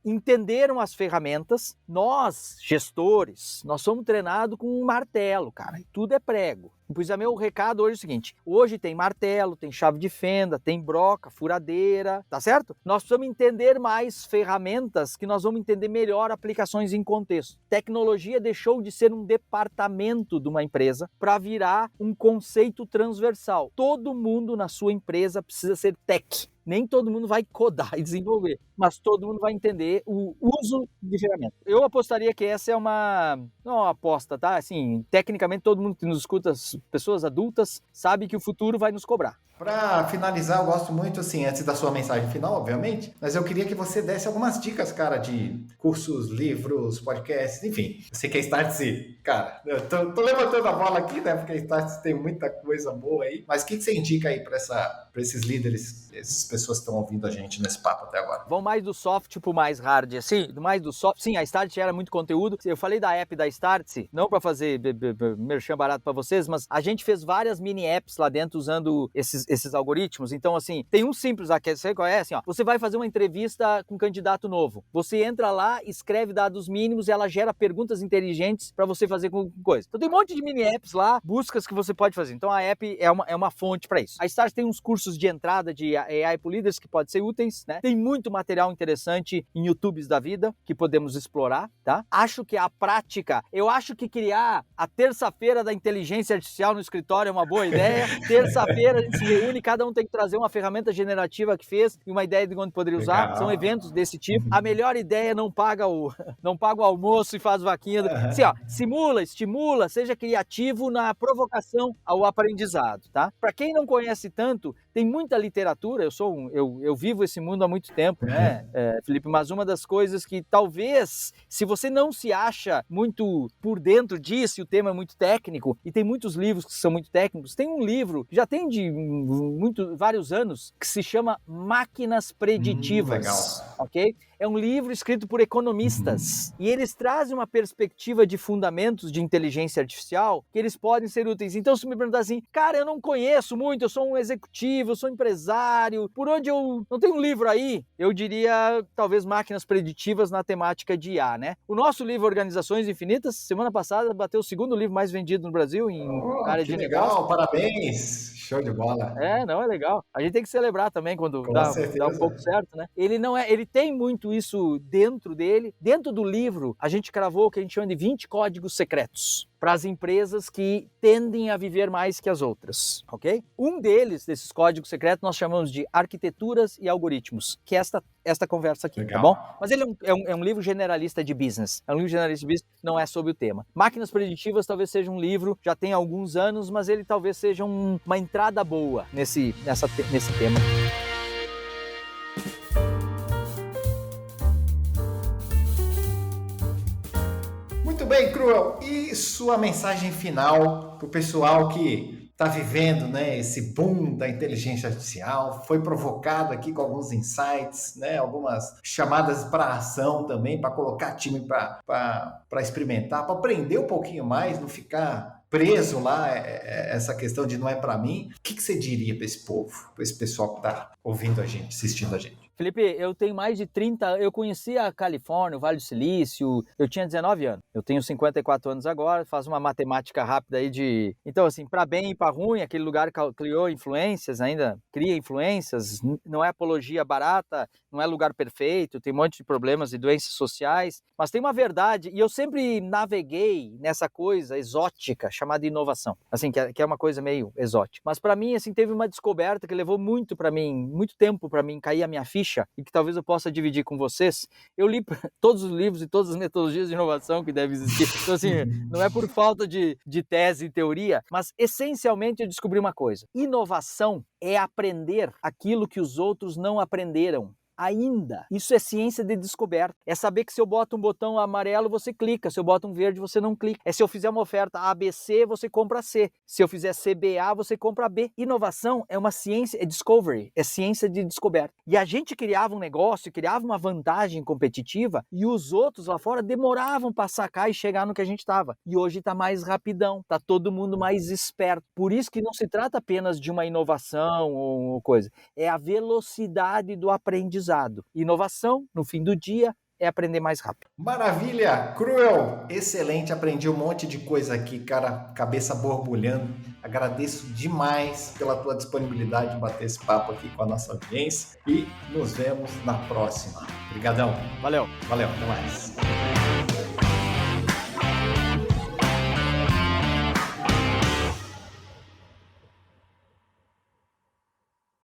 entenderam as ferramentas. Nós, gestores, nós somos treinados com um martelo, cara, e tudo é prego. Pois é, meu recado hoje é o seguinte, hoje tem martelo, tem chave de fenda, tem broca, furadeira, tá certo? Nós precisamos entender mais ferramentas que nós vamos entender melhor aplicações em contexto. Tecnologia deixou de ser um departamento de uma empresa para virar um conceito transversal. Todo mundo na sua empresa precisa ser tech. Nem todo mundo vai codar e desenvolver, mas todo mundo vai entender o uso de ferramenta. Eu apostaria que essa é não é uma aposta, tá? Assim, tecnicamente todo mundo que nos escuta, pessoas adultas, sabe que o futuro vai nos cobrar. Para finalizar, eu gosto muito, assim, antes da sua mensagem final, obviamente, mas eu queria que você desse algumas dicas, cara, de cursos, livros, podcasts, enfim. Você quer Startse, cara, eu tô levantando a bola aqui, né, porque a Startse tem muita coisa boa aí, mas o que você indica aí para esses líderes, essas pessoas que estão ouvindo a gente nesse papo até agora? Vão mais do soft pro mais hard, assim, mais do soft. Sim, a Startse era muito conteúdo. Eu falei da app da Startse, não para fazer merchan barato para vocês, mas a gente fez várias mini apps lá dentro usando esses algoritmos. Então, assim, tem um simples aqui, você conhece, ó. Você vai fazer uma entrevista com um candidato novo. Você entra lá, escreve dados mínimos e ela gera perguntas inteligentes para você fazer com coisa. Então, tem um monte de mini apps lá, buscas que você pode fazer. Então, a app é uma fonte para isso. A Startse tem uns cursos de entrada de AI para líderes que podem ser úteis, né? Tem muito material interessante em YouTubes da vida que podemos explorar, tá? Acho que a prática, eu acho que criar a terça-feira da inteligência artificial no escritório é uma boa ideia. Terça-feira a gente se reúne, cada um tem que trazer uma ferramenta generativa que fez e uma ideia de onde poderia usar. Legal. São eventos desse tipo. A melhor ideia não paga o almoço e faz vaquinha. Assim, ó, simula, estimula, seja criativo na provocação ao aprendizado, tá? Para quem não conhece tanto, tem muita literatura, eu vivo esse mundo há muito tempo, né, Felipe? Mas uma das coisas que talvez, se você não se acha muito por dentro disso, e o tema é muito técnico, e tem muitos livros que são muito técnicos, tem um livro que já tem de vários anos, que se chama Máquinas Preditivas, legal. Ok? É um livro escrito por economistas e eles trazem uma perspectiva de fundamentos de inteligência artificial que eles podem ser úteis. Então, se me perguntar assim, cara, eu não conheço muito, eu sou um executivo, eu sou empresário, por onde eu não tenho um livro aí? Eu diria, talvez, Máquinas Preditivas na temática de IA, né? O nosso livro Organizações Infinitas, semana passada, bateu o 2º livro mais vendido no Brasil em área de legal, negócio. Parabéns! Show de bola. É legal. A gente tem que celebrar também quando dá um pouco certo, né? Ele tem muito isso dentro dele. Dentro do livro, a gente cravou o que a gente chama de 20 códigos secretos para as empresas que tendem a viver mais que as outras, ok? Um desses códigos secretos, nós chamamos de arquiteturas e algoritmos, que é esta conversa aqui, legal. Tá bom? Mas ele é um livro generalista de business. É um livro generalista de business, não é sobre o tema. Máquinas Preditivas talvez seja um livro, já tem alguns anos, mas ele talvez seja uma entrada boa nesse tema. Muito bem, Cruel. E sua mensagem final para o pessoal que está vivendo, né, esse boom da inteligência artificial? Foi provocado aqui com alguns insights, né, algumas chamadas para ação também, para colocar time para experimentar, para aprender um pouquinho mais, não ficar preso lá, essa questão de não é para mim. O que você diria para esse povo, para esse pessoal que está ouvindo a gente, assistindo a gente? Felipe, eu tenho mais de 30, eu conheci a Califórnia, o Vale do Silício, eu tinha 19 anos. Eu tenho 54 anos agora, faço uma matemática rápida aí de... Então, assim, para bem e para ruim, aquele lugar criou influências, ainda cria influências, não é apologia barata, não é lugar perfeito, tem um monte de problemas e doenças sociais, mas tem uma verdade, e eu sempre naveguei nessa coisa exótica chamada inovação, assim, que é uma coisa meio exótica. Mas para mim, assim, teve uma descoberta que levou muito para mim, muito tempo para mim cair a minha ficha e que talvez eu possa dividir com vocês. Eu li todos os livros e todas as metodologias de inovação que devem existir. Então, assim, não é por falta de tese e teoria, mas essencialmente eu descobri uma coisa. Inovação é aprender aquilo que os outros não aprenderam ainda. Isso é ciência de descoberta. É saber que se eu boto um botão amarelo, você clica. Se eu boto um verde, você não clica. É se eu fizer uma oferta ABC, você compra C. Se eu fizer CBA, você compra B. Inovação é uma ciência, é discovery, é ciência de descoberta. E a gente criava um negócio, criava uma vantagem competitiva e os outros lá fora demoravam para sacar e chegar no que a gente estava. E hoje está mais rapidão, está todo mundo mais esperto. Por isso que não se trata apenas de uma inovação ou coisa, é a velocidade do aprendizado. Inovação, no fim do dia, é aprender mais rápido. Maravilha! Cruel! Excelente, aprendi um monte de coisa aqui, cara, cabeça borbulhando. Agradeço demais pela tua disponibilidade de bater esse papo aqui com a nossa audiência e nos vemos na próxima. Obrigadão! Valeu! Valeu, até mais!